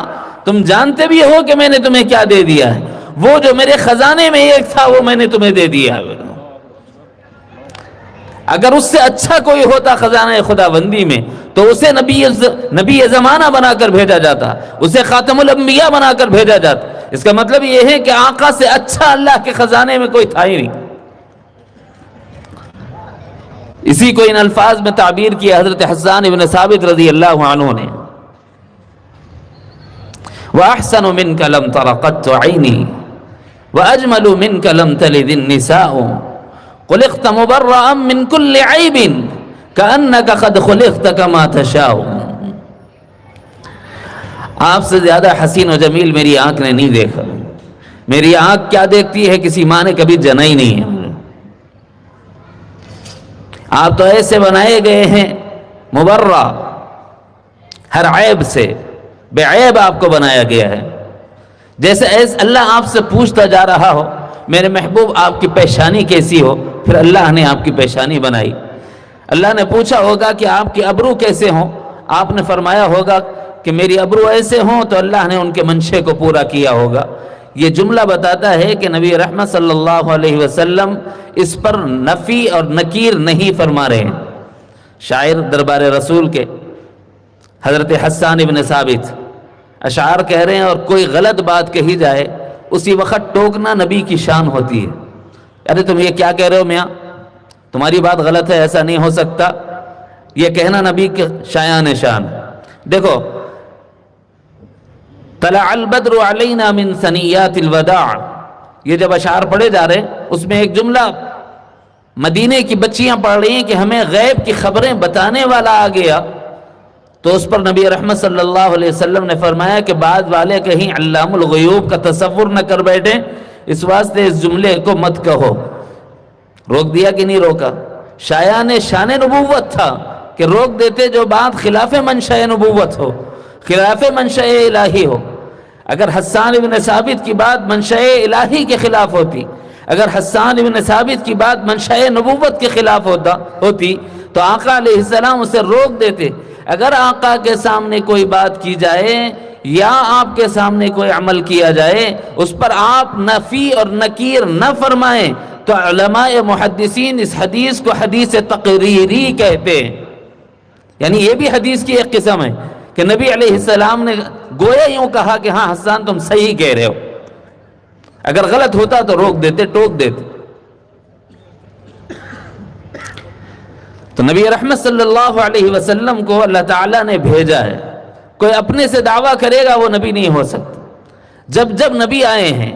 تم جانتے بھی ہو کہ میں نے تمہیں کیا دے دیا ہے، وہ جو میرے خزانے میں ایک تھا وہ میں نے تمہیں دے دیا ہے۔ اگر اس سے اچھا کوئی ہوتا خزانہ خدا بندی میں تو اسے نبی زمانہ بنا کر بھیجا جاتا، اسے خاتم الانبیاء بنا کر بھیجا جاتا۔ اس کا مطلب یہ ہے کہ آقا سے اچھا اللہ کے خزانے میں کوئی تھا ہی نہیں۔ اسی کو ان الفاظ میں تعبیر کیا حضرت حسان ابن ثابت رضی اللہ عنہ نے، وَأَحْسَنُ مِنْكَ لَمْ تَرَ قَطُّ عَيْنِي وَأَجْمَلُ مِنْكَ لَمْ تَلِدِ النِّسَاءُ خُلِقْتَ مُبَرَّأً مِنْ كُلِّ عَيْبٍ كَأَنَّكَ قَدْ خُلِقْتَ كَمَا تَشَاءُ۔ آپ سے زیادہ حسین و جمیل میری آنکھ نے نہیں دیکھا۔ میری آنکھ کیا دیکھتی ہے کسی ماں نے کبھی جنا ہی نہیں ہے۔ آپ تو ایسے بنائے گئے ہیں مبرہ، ہر عیب سے بے عیب آپ کو بنایا گیا ہے۔ جیسے اللہ آپ سے پوچھتا جا رہا ہو میرے محبوب آپ کی پیشانی کیسی ہو، پھر اللہ نے آپ کی پیشانی بنائی۔ اللہ نے پوچھا ہوگا کہ آپ کے ابرو کیسے ہوں، آپ نے فرمایا ہوگا کہ میری ابرو ایسے ہوں، تو اللہ نے ان کے منشے کو پورا کیا ہوگا۔ یہ جملہ بتاتا ہے کہ نبی رحمت صلی اللہ علیہ وسلم اس پر نفی اور نکیر نہیں فرما رہے ہیں۔ شاعر دربار رسول کے حضرت حسان ابن ثابت اشعار کہہ رہے ہیں، اور کوئی غلط بات کہی جائے اسی وقت ٹوکنا نبی کی شان ہوتی ہے۔ ارے تم یہ کیا کہہ رہے ہو میاں، تمہاری بات غلط ہے، ایسا نہیں ہو سکتا، یہ کہنا نبی کے شایان شان۔ دیکھو، طلع البدر علینا من ثنیات الوداع، یہ جب اشعار پڑھے جا رہے اس میں ایک جملہ مدینے کی بچیاں پڑھ رہی ہیں کہ ہمیں غیب کی خبریں بتانے والا آ گیا، تو اس پر نبی رحمت صلی اللہ علیہ وسلم نے فرمایا کہ بعد والے کہیں علام الغیوب کا تصور نہ کر بیٹھیں، اس واسطے اس جملے کو مت کہو۔ روک دیا کہ نہیں روکا؟ شایان شان نبوت تھا کہ روک دیتے جو بات خلاف منشأ نبوت ہو، خلاف منشأ الہی ہو۔ اگر حسان ابن ثابت کی بات منشأ الہی کے خلاف ہوتی، اگر حسان ابن ثابت کی بات منشأ نبوت کے خلاف ہوتی تو آقا علیہ السلام اسے روک دیتے۔ اگر آقا کے سامنے کوئی بات کی جائے یا آپ کے سامنے کوئی عمل کیا جائے اس پر آپ نفی اور نکیر نہ فرمائیں تو علماء محدثین اس حدیث کو حدیث تقریری کہتے ہیں۔ یعنی یہ بھی حدیث کی ایک قسم ہے کہ نبی علیہ السلام نے گویا یوں کہا کہ ہاں حسان تم صحیح کہہ رہے ہو، اگر غلط ہوتا تو روک دیتے، ٹوک دیتے۔ تو نبی رحمت صلی اللہ علیہ وسلم کو اللہ تعالیٰ نے بھیجا ہے، کوئی اپنے سے دعویٰ کرے گا وہ نبی نہیں ہو سکتا۔ جب نبی آئے ہیں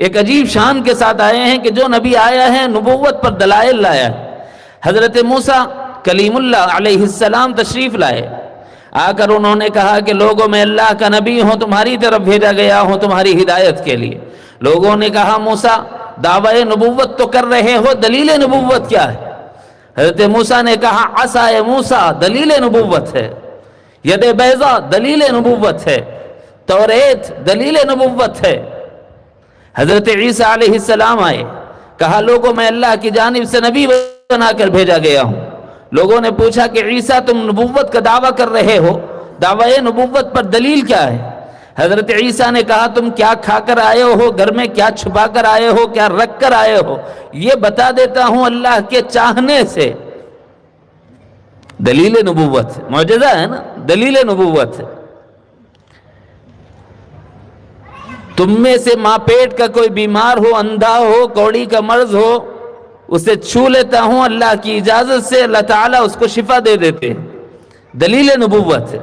ایک عجیب شان کے ساتھ آئے ہیں کہ جو نبی آیا ہے نبوت پر دلائل لایا ہے۔ حضرت موسیٰ کلیم اللہ علیہ السلام تشریف لائے، آ کر انہوں نے کہا کہ لوگوں میں اللہ کا نبی ہوں، تمہاری طرف بھیجا گیا ہوں تمہاری ہدایت کے لیے۔ لوگوں نے کہا موسیٰ دعوی نبوت تو کر رہے ہو، دلیل نبوت کیا ہے؟ حضرت موسیٰ نے کہا عصا موسیٰ دلیل نبوت ہے، ید بیضا دلیل نبوت ہے، توریت دلیل نبوت ہے۔ حضرت عیسیٰ علیہ السلام آئے، کہا لوگوں میں اللہ کی جانب سے نبی بنا کر بھیجا گیا ہوں۔ لوگوں نے پوچھا کہ عیسیٰ تم نبوت کا دعویٰ کر رہے ہو، دعوی نبوت پر دلیل کیا ہے؟ حضرت عیسیٰ نے کہا تم کیا کھا کر آئے ہو، گھر میں کیا چھپا کر آئے ہو، کیا رکھ کر آئے ہو، یہ بتا دیتا ہوں اللہ کے چاہنے سے۔ دلیل نبوت ہے، معجزہ ہے نا، دلیل نبوت ہے۔ تم میں سے ماں پیٹ کا کوئی بیمار ہو، اندھا ہو، کوڑی کا مرض ہو، اسے چھو لیتا ہوں اللہ کی اجازت سے، اللہ تعالیٰ اس کو شفا دے دیتے ہیں، دلیل نبوت ہے۔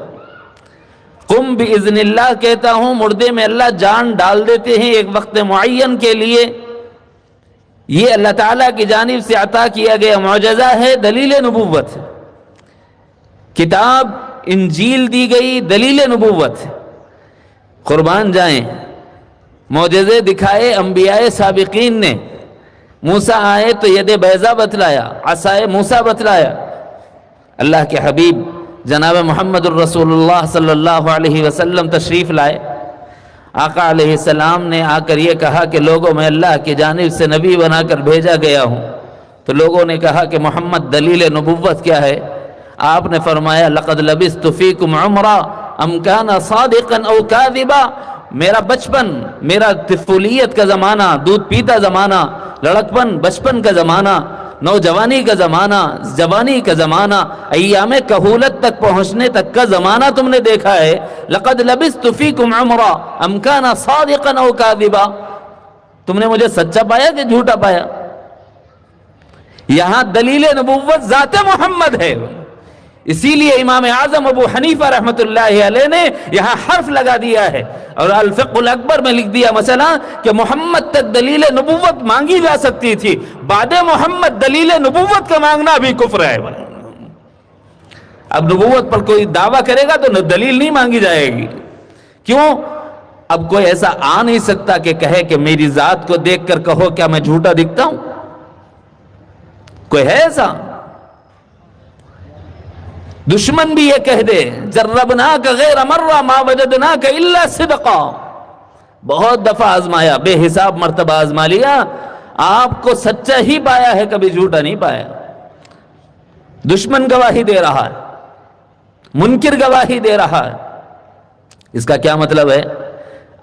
قم باذن اللہ کہتا ہوں، مردے میں اللہ جان ڈال دیتے ہیں ایک وقت معین کے لیے، یہ اللہ تعالیٰ کی جانب سے عطا کیا گیا معجزہ ہے، دلیل نبوت ہے۔ کتاب انجیل دی گئی، دلیل نبوت ہے۔ قربان جائیں، معجزے دکھائے انبیاء سابقین نے۔ موسیٰ آئے تو ید بیضا بتلایا، عصائے موسیٰ بتلایا۔ اللہ کے حبیب جناب محمد الرسول اللہ صلی اللہ علیہ وسلم تشریف لائے۔ آقا علیہ السلام نے آ کر یہ کہا کہ لوگوں میں اللہ کی جانب سے نبی بنا کر بھیجا گیا ہوں۔ تو لوگوں نے کہا کہ محمد دلیل نبوت کیا ہے؟ آپ نے فرمایا لقد لبثت فیکم عمرا ام کان صادقا او کاذبا، میرا بچپن، میرا طفولیت کا زمانہ، دودھ پیتا زمانہ، لڑکپن بچپن کا زمانہ، نوجوانی کا زمانہ، جوانی کا زمانہ، ایام کہولت تک پہنچنے تک کا زمانہ تم نے دیکھا ہے. لقد لبثت فیکم عمرا ام کان صادقا او کاذبا. تم نے مجھے سچا پایا کہ جھوٹا پایا؟ یہاں دلیل نبوت ذات محمد ہے. اسی لیے امام اعظم ابو حنیفہ رحمۃ اللہ علیہ نے یہاں حرف لگا دیا ہے اور الفقہ الاکبر میں لکھ دیا مسئلہ کہ محمد تک دلیل نبوت مانگی جا سکتی تھی، بعد محمد دلیل نبوت کا مانگنا بھی کفر ہے. اب نبوت پر کوئی دعویٰ کرے گا تو دلیل نہیں مانگی جائے گی. کیوں؟ اب کوئی ایسا آ نہیں سکتا کہ کہے کہ میری ذات کو دیکھ کر کہو کیا میں جھوٹا دکھتا ہوں؟ کوئی ہے ایسا؟ دشمن بھی یہ کہہ دے جربناک غیر مرہ ما وجدناک الا صدقا. بہت دفعہ آزمایا، بے حساب مرتبہ آزما لیا، آپ کو سچا ہی پایا ہے، کبھی جھوٹا نہیں پایا. دشمن گواہی دے رہا ہے، منکر گواہی دے رہا ہے. اس کا کیا مطلب ہے؟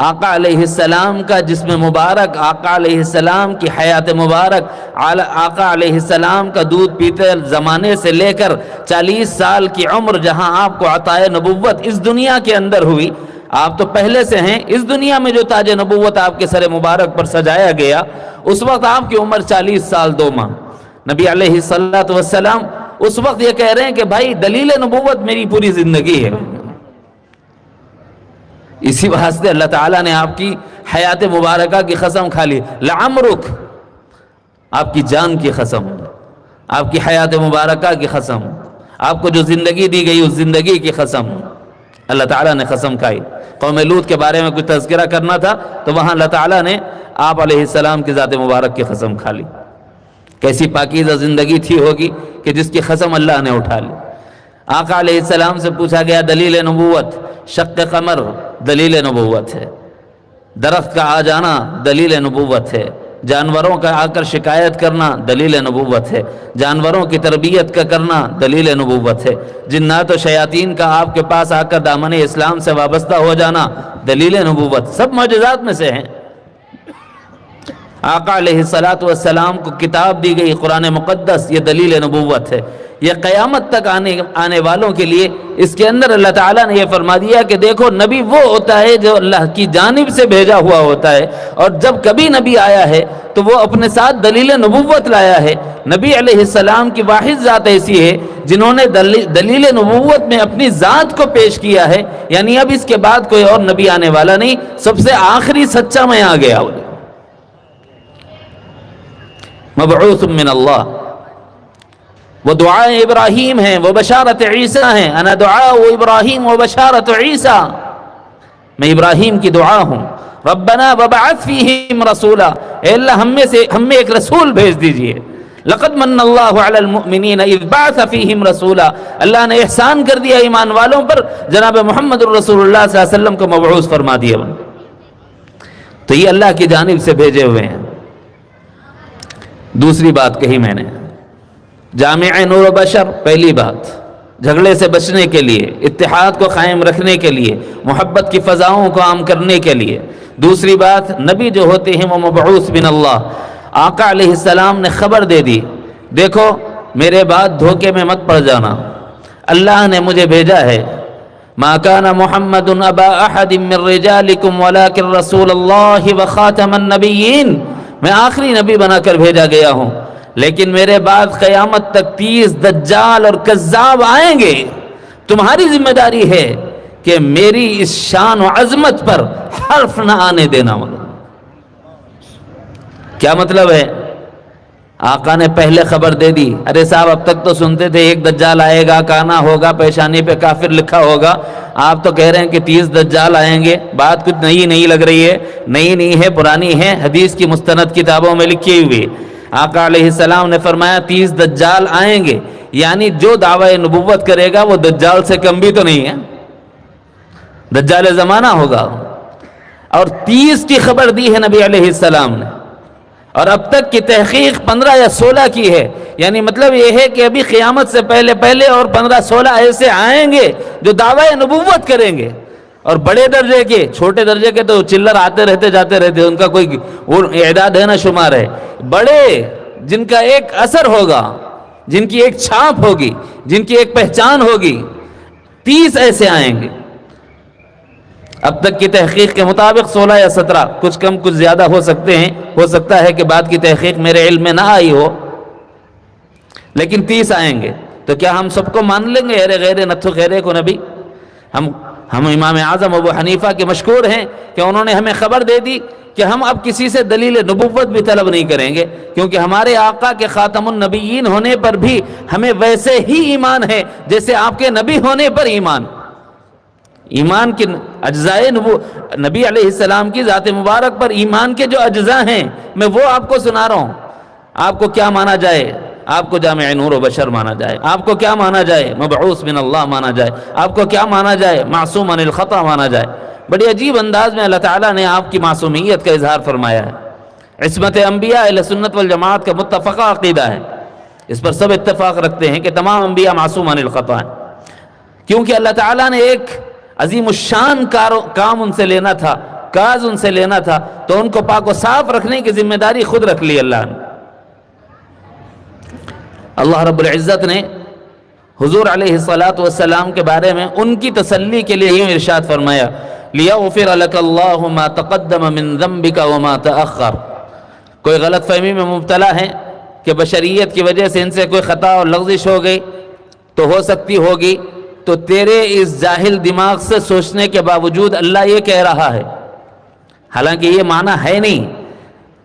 آقا علیہ السلام کا جسم مبارک، آقا علیہ السلام کی حیات مبارک، آقا علیہ السلام کا دودھ پیتے زمانے سے لے کر 40 سال کی عمر جہاں آپ کو عطائے نبوت اس دنیا کے اندر ہوئی، آپ تو پہلے سے ہیں. اس دنیا میں جو تاج نبوت آپ کے سر مبارک پر سجایا گیا اس وقت آپ کی عمر 40 سال 2 ماہ. نبی علیہ الصلوۃ والسلام اس وقت یہ کہہ رہے ہیں کہ بھائی دلیل نبوت میری پوری زندگی ہے. اسی واسطے اللہ تعالیٰ نے آپ کی حیات مبارکہ کی قسم کھا لی. لعمرک، آپ کی جان کی قسم، آپ کی حیات مبارکہ کی قسم، آپ کو جو زندگی دی گئی اس زندگی کی قسم اللہ تعالیٰ نے قسم کھائی. قوم لوط کے بارے میں کچھ تذکرہ کرنا تھا تو وہاں اللہ تعالیٰ نے آپ علیہ السلام کی ذات مبارک کی قسم کھا لی. کیسی پاکیزہ زندگی تھی ہوگی کہ جس کی قسم اللہ نے اٹھا لی. آقا علیہ السلام سے پوچھا گیا دلیل نبوت، شق قمر دلیل نبوت ہے، درخت کا آ جانا دلیل نبوت ہے، جانوروں کا آ کر شکایت کرنا دلیل نبوت ہے، جانوروں کی تربیت کا کرنا دلیل نبوت ہے، جنات و شیاطین کا آپ کے پاس آ کر دامن اسلام سے وابستہ ہو جانا دلیل نبوت. سب معجزات میں سے ہیں. آقا علیہ السلام کو کتاب دی گئی قرآن مقدس، یہ دلیل نبوت ہے. یہ قیامت تک آنے والوں کے لیے اس کے اندر اللہ تعالیٰ نے یہ فرما دیا کہ دیکھو نبی وہ ہوتا ہے جو اللہ کی جانب سے بھیجا ہوا ہوتا ہے، اور جب کبھی نبی آیا ہے تو وہ اپنے ساتھ دلیل نبوت لایا ہے. نبی علیہ السلام کی واحد ذات ایسی ہے جنہوں نے دلیل نبوت میں اپنی ذات کو پیش کیا ہے. یعنی اب اس کے بعد کوئی اور نبی آنے والا نہیں، سب سے آخری سچا میں آ گیا. مبعوث من اللہ. وہ دعا ابراہیم ہیں، وہ بشارت عیسیٰ ہیں. انا دعا ابراہیم و بشارت عیسیٰ، میں ابراہیم کی دعا ہوں. ربنا وبعث فیہم رسولا، اے اللہ ہم میں ایک رسول بھیج دیجئے. لقد من اللہ علی المؤمنین اذ بعث فیہم رسولا، اللہ نے احسان کر دیا ایمان والوں پر، جناب محمد رسول اللہ صلی اللہ علیہ وسلم کو مبعوث فرما دیا. تو یہ اللہ کی جانب سے بھیجے ہوئے ہیں. دوسری بات کہی میں نے، جامع نور و بشر. پہلی بات جھگڑے سے بچنے کے لیے، اتحاد کو قائم رکھنے کے لیے، محبت کی فضاؤں کو عام کرنے کے لیے. دوسری بات نبی جو ہوتے ہیں وہ مبعوث من اللہ. آقا علیہ السلام نے خبر دے دی دیکھو میرے بعد دھوکے میں مت پڑ جانا، اللہ نے مجھے بھیجا ہے. ما کان محمد ابا احد من رجالکم ولکن رسول اللہ وخاتم النبیین، میں آخری نبی بنا کر بھیجا گیا ہوں، لیکن میرے بعد قیامت تک 30 دجال اور کذاب آئیں گے. تمہاری ذمہ داری ہے کہ میری اس شان و عظمت پر حرف نہ آنے دینا. کیا مطلب ہے؟ آقا نے پہلے خبر دے دی. ارے صاحب اب تک تو سنتے تھے ایک دجال آئے گا، کانا ہوگا، پیشانی پہ کافر لکھا ہوگا. آپ تو کہہ رہے ہیں کہ 30 دجال آئیں گے. بات کچھ نئی نہیں لگ رہی ہے، نئی نہیں ہے، پرانی ہے، حدیث کی مستند کتابوں میں لکھی ہوئی. آقا علیہ السلام نے فرمایا 30 دجال آئیں گے، یعنی جو دعوی نبوت کرے گا وہ دجال سے کم بھی تو نہیں ہے، دجال زمانہ ہوگا. اور 30 کی خبر دی ہے نبی علیہ السلام نے، اور اب تک کی تحقیق 15 یا 16 کی ہے. یعنی مطلب یہ ہے کہ ابھی قیامت سے پہلے اور 15-16 ایسے آئیں گے جو دعوی نبوت کریں گے. اور بڑے درجے کے، چھوٹے درجے کے تو چلر آتے رہتے جاتے رہتے، ان کا کوئی اعداد ہے نہ شمار ہے. بڑے جن کا ایک اثر ہوگا، جن کی ایک چھاپ ہوگی، جن کی ایک پہچان ہوگی، 30 ایسے آئیں گے۔ اب تک کی تحقیق کے مطابق 16 یا 17، کچھ کم کچھ زیادہ ہو سکتے ہیں، ہو سکتا ہے کہ بعد کی تحقیق میرے علم میں نہ آئی ہو، لیکن 30 آئیں گے۔ تو کیا ہم سب کو مان لیں گے ارے غیر نتھو خیرے کو نبی؟ ہم امام اعظم ابو حنیفہ کے مشکور ہیں کہ انہوں نے ہمیں خبر دے دی کہ ہم اب کسی سے دلیل نبوت بھی طلب نہیں کریں گے، کیونکہ ہمارے آقا کے خاتم النبیین ہونے پر بھی ہمیں ویسے ہی ایمان ہے جیسے آپ کے نبی ہونے پر ایمان۔ ایمان کے اجزاء نبی علیہ السلام کی ذات مبارک پر ایمان کے جو اجزاء ہیں میں وہ آپ کو سنا رہا ہوں۔ آپ کو کیا مانا جائے؟ آپ کو جامع نور و بشر مانا جائے، آپ کو کیا مانا جائے؟ مبعوث من اللہ مانا جائے، آپ کو کیا مانا جائے؟ معصوم عن الخطا مانا جائے۔ بڑی عجیب انداز میں اللہ تعالیٰ نے آپ کی معصومیت کا اظہار فرمایا ہے۔ عصمت انبیاء اہل سنت والجماعت کا متفقہ عقیدہ ہے، اس پر سب اتفاق رکھتے ہیں کہ تمام انبیاء معصوم عن الخطا ہیں، کیونکہ اللہ تعالیٰ نے ایک عظیم الشان کام ان سے لینا تھا، کاز ان سے لینا تھا، تو ان کو پاک و صاف رکھنے کی ذمہ داری خود رکھ لی اللہ نے۔ اللہ رب العزت نے حضور علیہ الصلاۃ کے بارے میں ان کی تسلی کے لیے یوں ارشاد فرمایا، لِيَغْفِرَ لَكَ اللَّهُ مَا تَقَدَّمَ مِن ذَنبِكَ وَمَا تَأَخَّرَ۔ کوئی غلط فہمی میں مبتلا ہے کہ بشریت کی وجہ سے ان سے کوئی خطا اور لغزش ہو گئی تو ہو سکتی ہوگی، تو تیرے اس جاہل دماغ سے سوچنے کے باوجود اللہ یہ کہہ رہا ہے، حالانکہ یہ معنی ہے نہیں،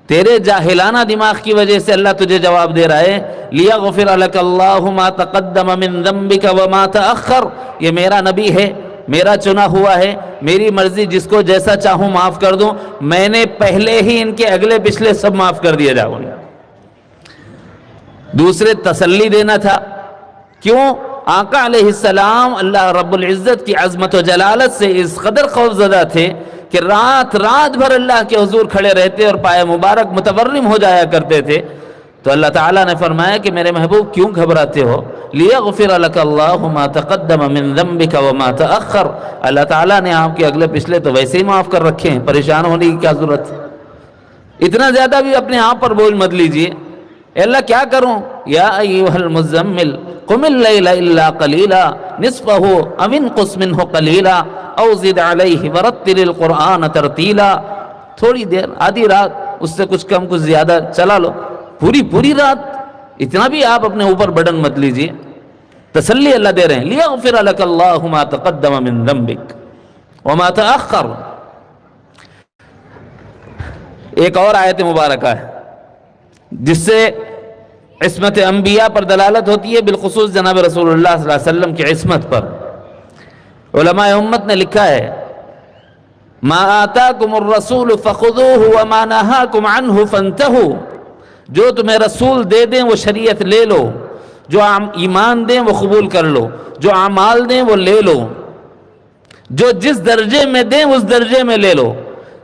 تیرے جاہلانہ دماغ کی وجہ سے اللہ تجھے جواب دے رہا ہے، لِيَغْفِرَ لَكَ اللَّهُ مَا تَقَدَّمَ مِن ذَنبِكَ وَمَا تَأَخَّرَ۔ یہ میرا نبی ہے، میرا چنا ہوا ہے، میری مرضی جس کو جیسا چاہوں معاف کر دوں، میں نے پہلے ہی ان کے اگلے پچھلے سب معاف کر دیا جاؤں گا۔ دوسرے تسلی دینا تھا، کیوں؟ آقا علیہ السلام اللہ رب العزت کی عظمت و جلالت سے اس قدر خوفزدہ تھے کہ رات بھر اللہ کے حضور کھڑے رہتے اور پائے مبارک متورم ہو جایا کرتے تھے۔ تو اللہ تعالیٰ نے فرمایا کہ میرے محبوب کیوں گھبراتے ہو؟ لِيَغْفِرَ لَكَ اللَّهُ مَا تَقَدَّمَ مِن ذَنبِكَ وَمَا تَأَخَّرَ۔ اللہ تعالیٰ نے آپ کے اگلے پچھلے تو ویسے ہی معاف کر رکھے ہیں، پریشان ہونے کی کیا ضرورت ہے؟ اتنا زیادہ بھی اپنے آپ پر بوجھ مت لیجئے۔ اے اللہ کیا کروں؟ یا ایھا المزمل قم اللیل الا قلیلا نصفہ او انقص منہ قلیلا او زد علیہ ورتل القرآن ترتیلا۔ تھوڑی دیر، آدھی رات، اس سے کچھ کم کچھ زیادہ چلا لو، پوری رات اتنا بھی آپ اپنے اوپر برڈن مت لیجئے۔ تسلی اللہ دے رہے ہیں، لیغفر لک اللہ ما تقدم من ذنبک وما تأخر۔ ایک اور آیت مبارکہ ہے جس سے عصمت انبیاء پر دلالت ہوتی ہے، بالخصوص جناب رسول اللہ صلی اللہ علیہ وسلم کی عصمت پر۔ علماء امت نے لکھا ہے، ما آتاکم الرسول فخذوہ وما نہاکم عنہ فانتہوا۔ جو تمہیں رسول دے دیں وہ شریعت لے لو، جو ایمان دیں وہ قبول کر لو، جو اعمال دیں وہ لے لو، جو جس درجے میں دیں اس درجے میں لے لو۔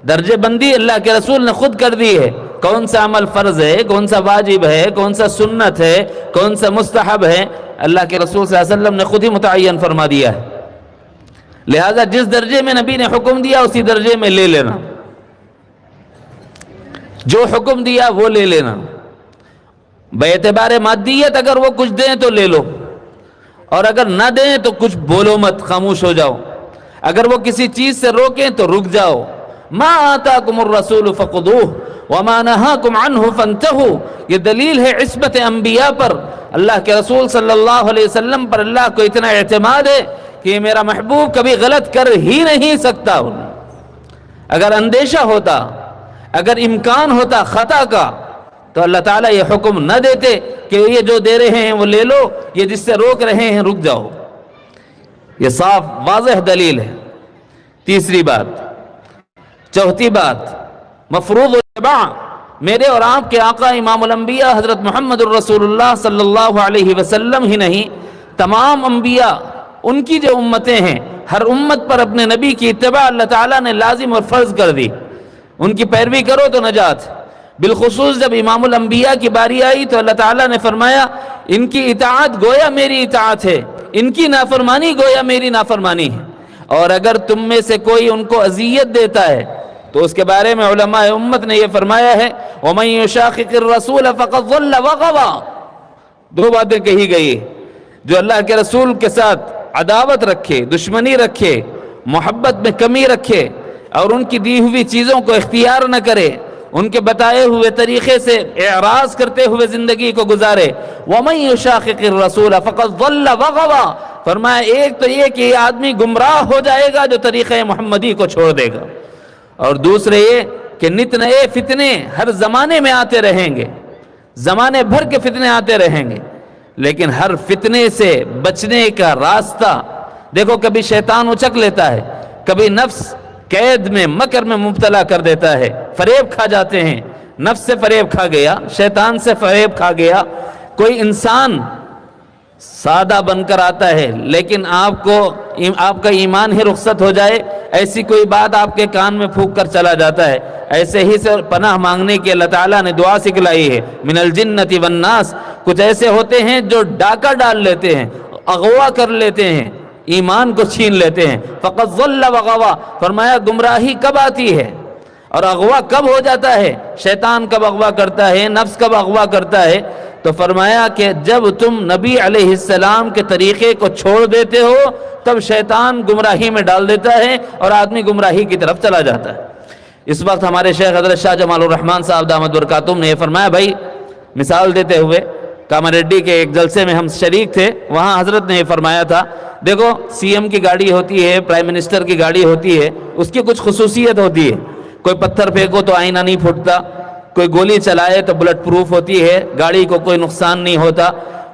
درجے بندی اللہ کے رسول نے خود کر دی ہے، کون سا عمل فرض ہے، کون سا واجب ہے، کون سا سنت ہے، کون سا مستحب ہے، اللہ کے رسول صلی اللہ علیہ وسلم نے خود ہی متعین فرما دیا ہے۔ لہذا جس درجے میں نبی نے حکم دیا اسی درجے میں لے لینا، جو حکم دیا وہ لے لینا۔ بے اعتبار مادیت اگر وہ کچھ دیں تو لے لو، اور اگر نہ دیں تو کچھ بولو مت، خاموش ہو جاؤ۔ اگر وہ کسی چیز سے روکیں تو رک جاؤ۔ ما آتاکم الرسول فخذوہ وما نہاکم عنہ فانتہوا۔ یہ دلیل ہے عصمت انبیاء پر، اللہ کے رسول صلی اللہ علیہ وسلم پر اللہ کو اتنا اعتماد ہے کہ یہ میرا محبوب کبھی غلط کر ہی نہیں سکتا۔ اگر اندیشہ ہوتا، اگر امکان ہوتا خطا کا، تو اللہ تعالیٰ یہ حکم نہ دیتے کہ یہ جو دے رہے ہیں وہ لے لو، یہ جس سے روک رہے ہیں رک جاؤ۔ یہ صاف واضح دلیل ہے۔ تیسری بات، چوتھی بات، مفروض اتباع۔ میرے اور آپ کے آقا امام الانبیاء حضرت محمد الرسول اللہ صلی اللہ علیہ وسلم ہی نہیں، تمام انبیاء، ان کی جو امتیں ہیں، ہر امت پر اپنے نبی کی اتباع اللہ تعالیٰ نے لازم اور فرض کر دی۔ ان کی پیروی کرو تو نجات۔ بالخصوص جب امام الانبیاء کی باری آئی تو اللہ تعالیٰ نے فرمایا، ان کی اطاعت گویا میری اطاعت ہے، ان کی نافرمانی گویا میری نافرمانی ہے، اور اگر تم میں سے کوئی ان کو اذیت دیتا ہے، تو اس کے بارے میں علماء امت نے یہ فرمایا ہے وَمَن يُشَاقِقِ الرَّسُولَ فَقَدْ ضَلَّ وَغَوَى، دو باتیں کہی گئی، جو اللہ کے رسول کے ساتھ عداوت رکھے، دشمنی رکھے، محبت میں کمی رکھے اور ان کی دی ہوئی چیزوں کو اختیار نہ کرے، ان کے بتائے ہوئے طریقے سے اعراض کرتے ہوئے زندگی کو گزارے، وَمَن يُشَاقِقِ الرَّسُولَ فَقَدْ ضَلَّ وَغَوَى، فرمایا ایک تو یہ کہ یہ آدمی گمراہ ہو جائے گا جو طریقہ محمدی کو چھوڑ دے گا، اور دوسرے یہ کہ نت نئے فتنے ہر زمانے میں آتے رہیں گے، زمانے بھر کے فتنے آتے رہیں گے، لیکن ہر فتنے سے بچنے کا راستہ دیکھو، کبھی شیطان اچک لیتا ہے، کبھی نفس قید میں مکر میں مبتلا کر دیتا ہے، فریب کھا جاتے ہیں، نفس سے فریب کھا گیا، شیطان سے فریب کھا گیا، کوئی انسان سادہ بن کر آتا ہے لیکن آپ کا ایمان ہی رخصت ہو جائے، ایسی کوئی بات آپ کے کان میں پھونک کر چلا جاتا ہے۔ ایسے ہی سے پناہ مانگنے کی اللہ تعالیٰ نے دعا سکھلائی ہے، من الجنت والناس، کچھ ایسے ہوتے ہیں جو ڈاکہ ڈال لیتے ہیں، اغوا کر لیتے ہیں، ایمان کو چھین لیتے ہیں۔ فقط ضل وغوا، فرمایا گمراہی کب آتی ہے اور اغوا کب ہو جاتا ہے، شیطان کب اغوا کرتا ہے، نفس کب اغوا کرتا ہے، تو فرمایا کہ جب تم نبی علیہ السلام کے طریقے کو چھوڑ دیتے ہو تب شیطان گمراہی میں ڈال دیتا ہے اور آدمی گمراہی کی طرف چلا جاتا ہے۔ اس وقت ہمارے شیخ حضرت شاہ جمال الرحمن صاحب دامت برکاتہم نے یہ فرمایا، بھائی مثال دیتے ہوئے، کامریڈی کے ایک جلسے میں ہم شریک تھے، وہاں حضرت نے یہ فرمایا تھا، دیکھو سی ایم کی گاڑی ہوتی ہے، پرائم منسٹر کی گاڑی ہوتی ہے، اس کی کچھ خصوصیت ہوتی ہے، کوئی پتھر پھینکو تو آئینہ نہیں پھوٹتا، کوئی گولی چلائے تو بلٹ پروف ہوتی ہے، گاڑی کو کوئی نقصان نہیں ہوتا،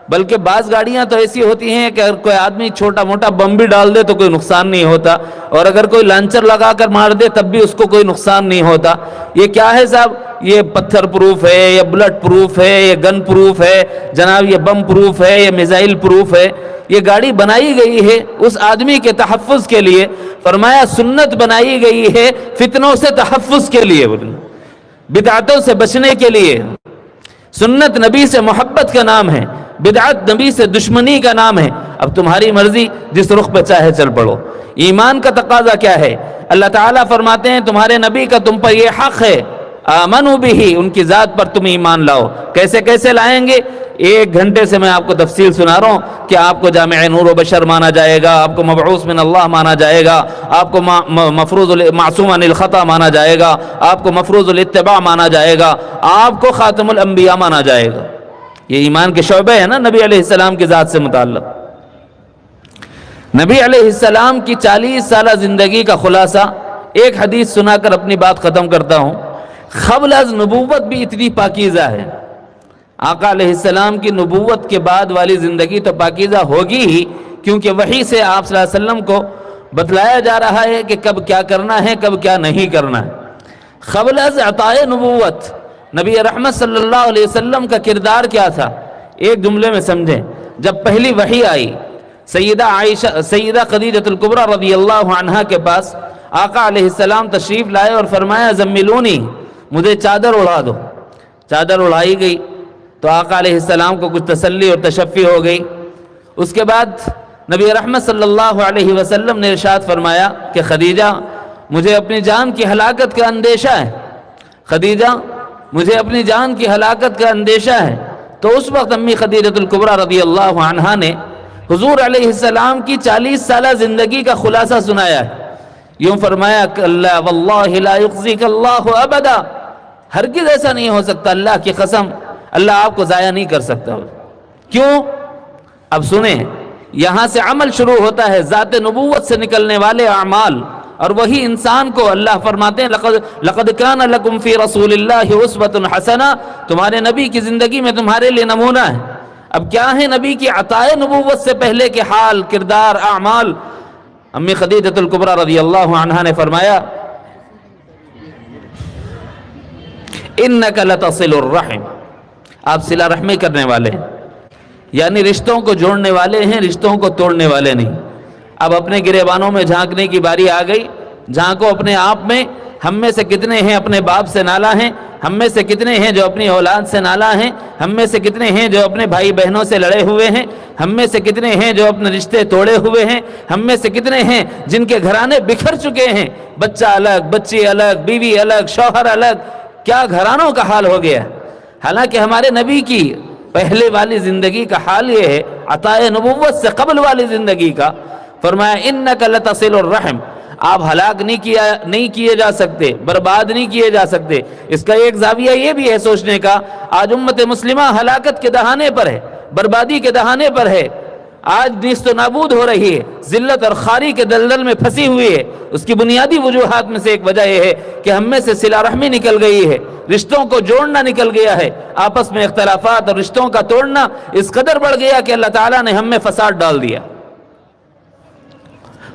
بلکہ بعض گاڑیاں تو ایسی ہوتی ہیں کہ اگر کوئی آدمی چھوٹا موٹا بم بھی ڈال دے تو کوئی نقصان نہیں ہوتا، اور اگر کوئی لانچر لگا کر مار دے تب بھی اس کو کوئی نقصان نہیں ہوتا۔ یہ کیا ہے صاحب؟ یہ پتھر پروف ہے، یہ بلٹ پروف ہے، یہ گن پروف ہے جناب، یہ بم پروف ہے، یہ میزائل پروف ہے۔ یہ گاڑی بنائی گئی ہے اس آدمی کے تحفظ کے لیے، فرمایا سنت بنائی گئی ہے فتنوں سے تحفظ کے لیے، بدعتوں سے بچنے کے لیے۔ سنت نبی سے محبت کا نام ہے، بدعت نبی سے دشمنی کا نام ہے۔ اب تمہاری مرضی، جس رخ پہ چاہے چل پڑو۔ ایمان کا تقاضا کیا ہے؟ اللہ تعالیٰ فرماتے ہیں تمہارے نبی کا تم پر یہ حق ہے، آمنوا بہ، ان کی ذات پر تم ایمان لاؤ۔ کیسے کیسے لائیں گے؟ 1 گھنٹے سے میں آپ کو تفصیل سنا رہا ہوں کہ آپ کو جامع نور و بشر مانا جائے گا، آپ کو مبعوث من اللہ مانا جائے گا، آپ کو مفروض معصوم عن الخطا مانا جائے گا، آپ کو مفروض الاتباع مانا جائے گا، آپ کو خاتم الانبیاء مانا جائے گا۔ یہ ایمان کے شعبے ہیں نا نبی علیہ السلام کی ذات سے متعلق۔ نبی علیہ السلام کی 40 سالہ زندگی کا خلاصہ ایک حدیث سنا کر اپنی بات ختم کرتا ہوں۔ قبل از نبوت بھی اتنی پاکیزہ ہے، آقا علیہ السلام کی نبوت کے بعد والی زندگی تو پاکیزہ ہوگی ہی، کیونکہ وحی سے آپ صلی اللہ علیہ وسلم کو بتلایا جا رہا ہے کہ کب کیا کرنا ہے، کب کیا نہیں کرنا ہے۔ قبل از عطاء نبوت نبی رحمت صلی اللہ علیہ وسلم کا کردار کیا تھا؟ ایک جملے میں سمجھیں۔ جب پہلی وحی آئی، سیدہ خدیجہ الکبریٰ رضی اللہ عنہا کے پاس آقا علیہ السلام تشریف لائے اور فرمایا زملونی، مجھے چادر اڑا دو۔ چادر اڑائی گئی تو آقا علیہ السلام کو کچھ تسلی اور تشفی ہو گئی۔ اس کے بعد نبی رحمت صلی اللہ علیہ وسلم نے ارشاد فرمایا کہ خدیجہ مجھے اپنی جان کی ہلاکت کا اندیشہ ہے، خدیجہ مجھے اپنی جان کی ہلاکت کا اندیشہ ہے۔ تو اس وقت امی خدیجہ الکبریٰ رضی اللہ عنہا نے حضور علیہ السلام کی 40 سالہ زندگی کا خلاصہ سنایا ہے۔ یوں فرمایا کہ اللہ واللہ لا یخزیک اللہ ابدا، ہرگز ایسا نہیں ہو سکتا، اللہ کی قسم اللہ آپ کو ضائع نہیں کر سکتا۔ کیوں؟ اب سنیں، یہاں سے عمل شروع ہوتا ہے، ذات نبوت سے نکلنے والے اعمال، اور وہی انسان کو اللہ فرماتے ہیں لقد کان لکم فی رسول اللہ اسوۃ حسنہ، تمہارے نبی کی زندگی میں تمہارے لیے نمونہ ہے۔ اب کیا ہے نبی کی عطائے نبوت سے پہلے کے حال، کردار، اعمال؟ امی خدیجہ الکبریٰ رضی اللہ عنہا نے فرمایا انک لتصل الرحم، آپ صلہ رحمی کرنے والے ہیں، یعنی رشتوں کو جوڑنے والے ہیں، رشتوں کو توڑنے والے نہیں۔ اب اپنے گریبانوں میں جھانکنے کی باری آ گئی جھانکو اپنے آپ میں، ہم میں سے کتنے ہیں اپنے باپ سے نالا ہیں، ہم میں سے کتنے ہیں جو اپنی اولاد سے نالا ہیں، ہم میں سے کتنے ہیں جو اپنے بھائی بہنوں سے لڑے ہوئے ہیں، ہم میں سے کتنے ہیں جو اپنے رشتے توڑے ہوئے ہیں، ہم میں سے کتنے ہیں جن کے گھرانے بکھر چکے ہیں، بچہ الگ، بچی الگ، بیوی الگ، شوہر الگ، کیا گھرانوں کا حال ہو گیا ہے۔ حالانکہ ہمارے نبی کی پہلے والی زندگی کا حال یہ ہے، عطائے نبوت سے قبل والی زندگی کا، فرمایا انک لتصل الرحم، آپ ہلاک نہیں کیے جا سکتے، برباد نہیں کیے جا سکتے۔ اس کا ایک زاویہ یہ بھی ہے سوچنے کا، آج امت مسلمہ ہلاکت کے دہانے پر ہے، بربادی کے دہانے پر ہے، آج نیست و نابود ہو رہی ہے، ذلت اور خواری کے دلدل میں پھنسی ہوئی ہے۔ اس کی بنیادی وجوہات میں سے ایک وجہ یہ ہے کہ ہم میں سے صلہ رحمی نکل گئی ہے، رشتوں کو جوڑنا نکل گیا ہے، آپس میں اختلافات اور رشتوں کا توڑنا اس قدر بڑھ گیا کہ اللہ تعالیٰ نے ہم میں فساد ڈال دیا۔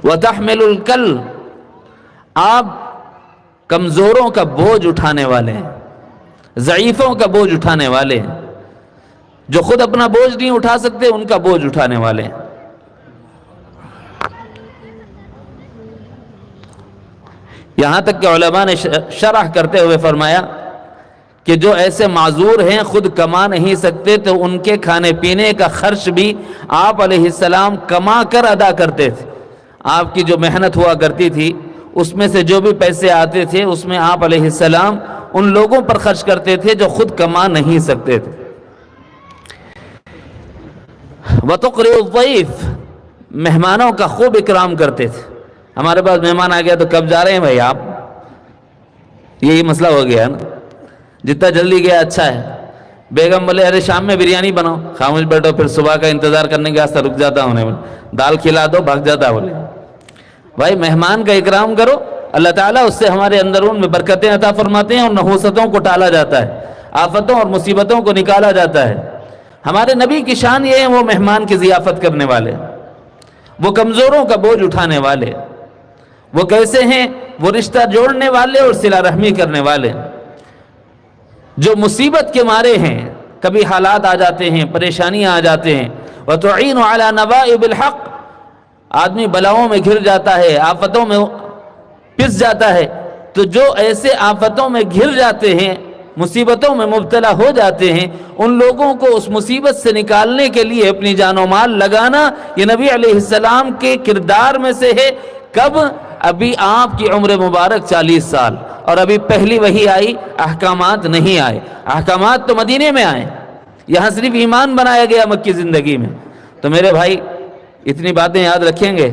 وَتَحْمِلُ الْكَلْ، آپ کمزوروں کا بوجھ اٹھانے والے ہیں، ضعیفوں کا بوجھ اٹھانے والے ہیں، جو خود اپنا بوجھ نہیں اٹھا سکتے ان کا بوجھ اٹھانے والے ہیں۔ یہاں تک کہ علماء نے شرح کرتے ہوئے فرمایا کہ جو ایسے معذور ہیں خود کما نہیں سکتے تو ان کے کھانے پینے کا خرچ بھی آپ علیہ السلام کما کر ادا کرتے تھے۔ آپ کی جو محنت ہوا کرتی تھی اس میں سے جو بھی پیسے آتے تھے اس میں آپ علیہ السلام ان لوگوں پر خرچ کرتے تھے جو خود کما نہیں سکتے تھے۔ وَتُقْرِئُ الضَّيْفَ، مہمانوں کا خوب اکرام کرتے تھے۔ ہمارے پاس مہمان آ گیا تو کب جا رہے ہیں بھائی آپ، یہی مسئلہ ہو گیا نا، جتنا جلدی گیا اچھا ہے۔ بیگم بولے ارے شام میں بریانی بناؤ، خاموش بیٹھو، پھر صبح کا انتظار کرنے کے واسطے رک جاتا ہوں، دال کھلا دو بھاگ جاتا بولے۔ بھائی مہمان کا اکرام کرو، اللہ تعالیٰ اس سے ہمارے اندرون میں برکتیں عطا فرماتے ہیں اور نحوستوں کو ٹالا جاتا ہے، آفتوں اور مصیبتوں کو نکالا جاتا ہے۔ ہمارے نبی کی شان یہ ہے وہ مہمان کی ضیافت کرنے والے، وہ کمزوروں کا بوجھ اٹھانے والے، وہ کیسے ہیں، وہ رشتہ جوڑنے والے اور صلہ رحمی کرنے والے، جو مصیبت کے مارے ہیں، کبھی حالات آ جاتے ہیں، پریشانیاں آ جاتے ہیں، وَتُعِينُ عَلَى نَوَائِبِ الْحَقِّ، آدمی بلاؤں میں گھر جاتا ہے، آفتوں میں پس جاتا ہے، تو جو ایسے آفتوں میں گھر جاتے ہیں، مصیبتوں میں مبتلا ہو جاتے ہیں، ان لوگوں کو اس مصیبت سے نکالنے کے لیے اپنی جان و مال لگانا یہ نبی علیہ السلام کے کردار میں سے ہے۔ کب؟ ابھی آپ کی عمر مبارک 40 سال اور ابھی پہلی وحی آئی، احکامات نہیں آئے، احکامات تو مدینے میں آئے، یہاں صرف ایمان بنایا گیا مکی زندگی میں۔ تو میرے بھائی اتنی باتیں یاد رکھیں گے،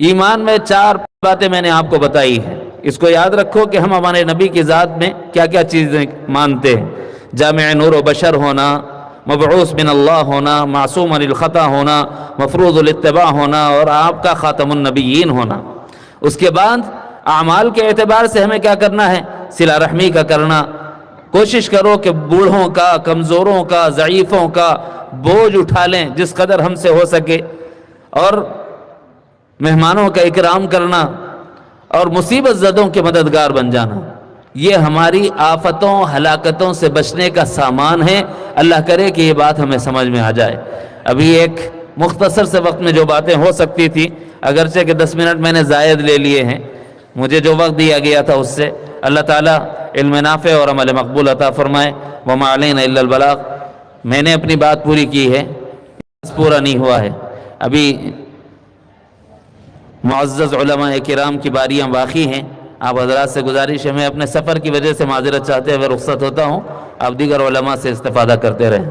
ایمان میں 4 باتیں میں نے آپ کو بتائی ہیں، اس کو یاد رکھو کہ ہم ہمارے نبی کی ذات میں کیا کیا چیزیں مانتے ہیں۔ جامع نور و بشر ہونا، مبعوث من اللہ ہونا، معصوم عن الخطا ہونا، مفروض الاتباع ہونا اور آپ کا خاتم النبیین ہونا۔ اس کے بعد اعمال کے اعتبار سے ہمیں کیا کرنا ہے؟ صلہ رحمی کا کرنا۔ کوشش کرو کہ بوڑھوں کا، کمزوروں کا، ضعیفوں کا بوجھ اٹھا لیں جس قدر ہم سے ہو سکے، اور مہمانوں کا اکرام کرنا اور مصیبت زدوں کے مددگار بن جانا، یہ ہماری آفتوں ہلاکتوں سے بچنے کا سامان ہے۔ اللہ کرے کہ یہ بات ہمیں سمجھ میں آ جائے۔ ابھی ایک مختصر سے وقت میں جو باتیں ہو سکتی تھی، اگرچہ کہ 10 منٹ میں نے زائد لے لیے ہیں، مجھے جو وقت دیا گیا تھا اس سے، اللہ تعالیٰ علم نافع اور عمل مقبول عطا فرمائے۔ وما علینا الا البلاغ، میں نے اپنی بات پوری کی ہے، پورا نہیں ہوا ہے، ابھی معزز علماء کرام کی باریاں باقی ہیں۔ آپ حضرات سے گزارش ہے، میں اپنے سفر کی وجہ سے معذرت چاہتے ہوئے رخصت ہوتا ہوں، آپ دیگر علماء سے استفادہ کرتے رہیں۔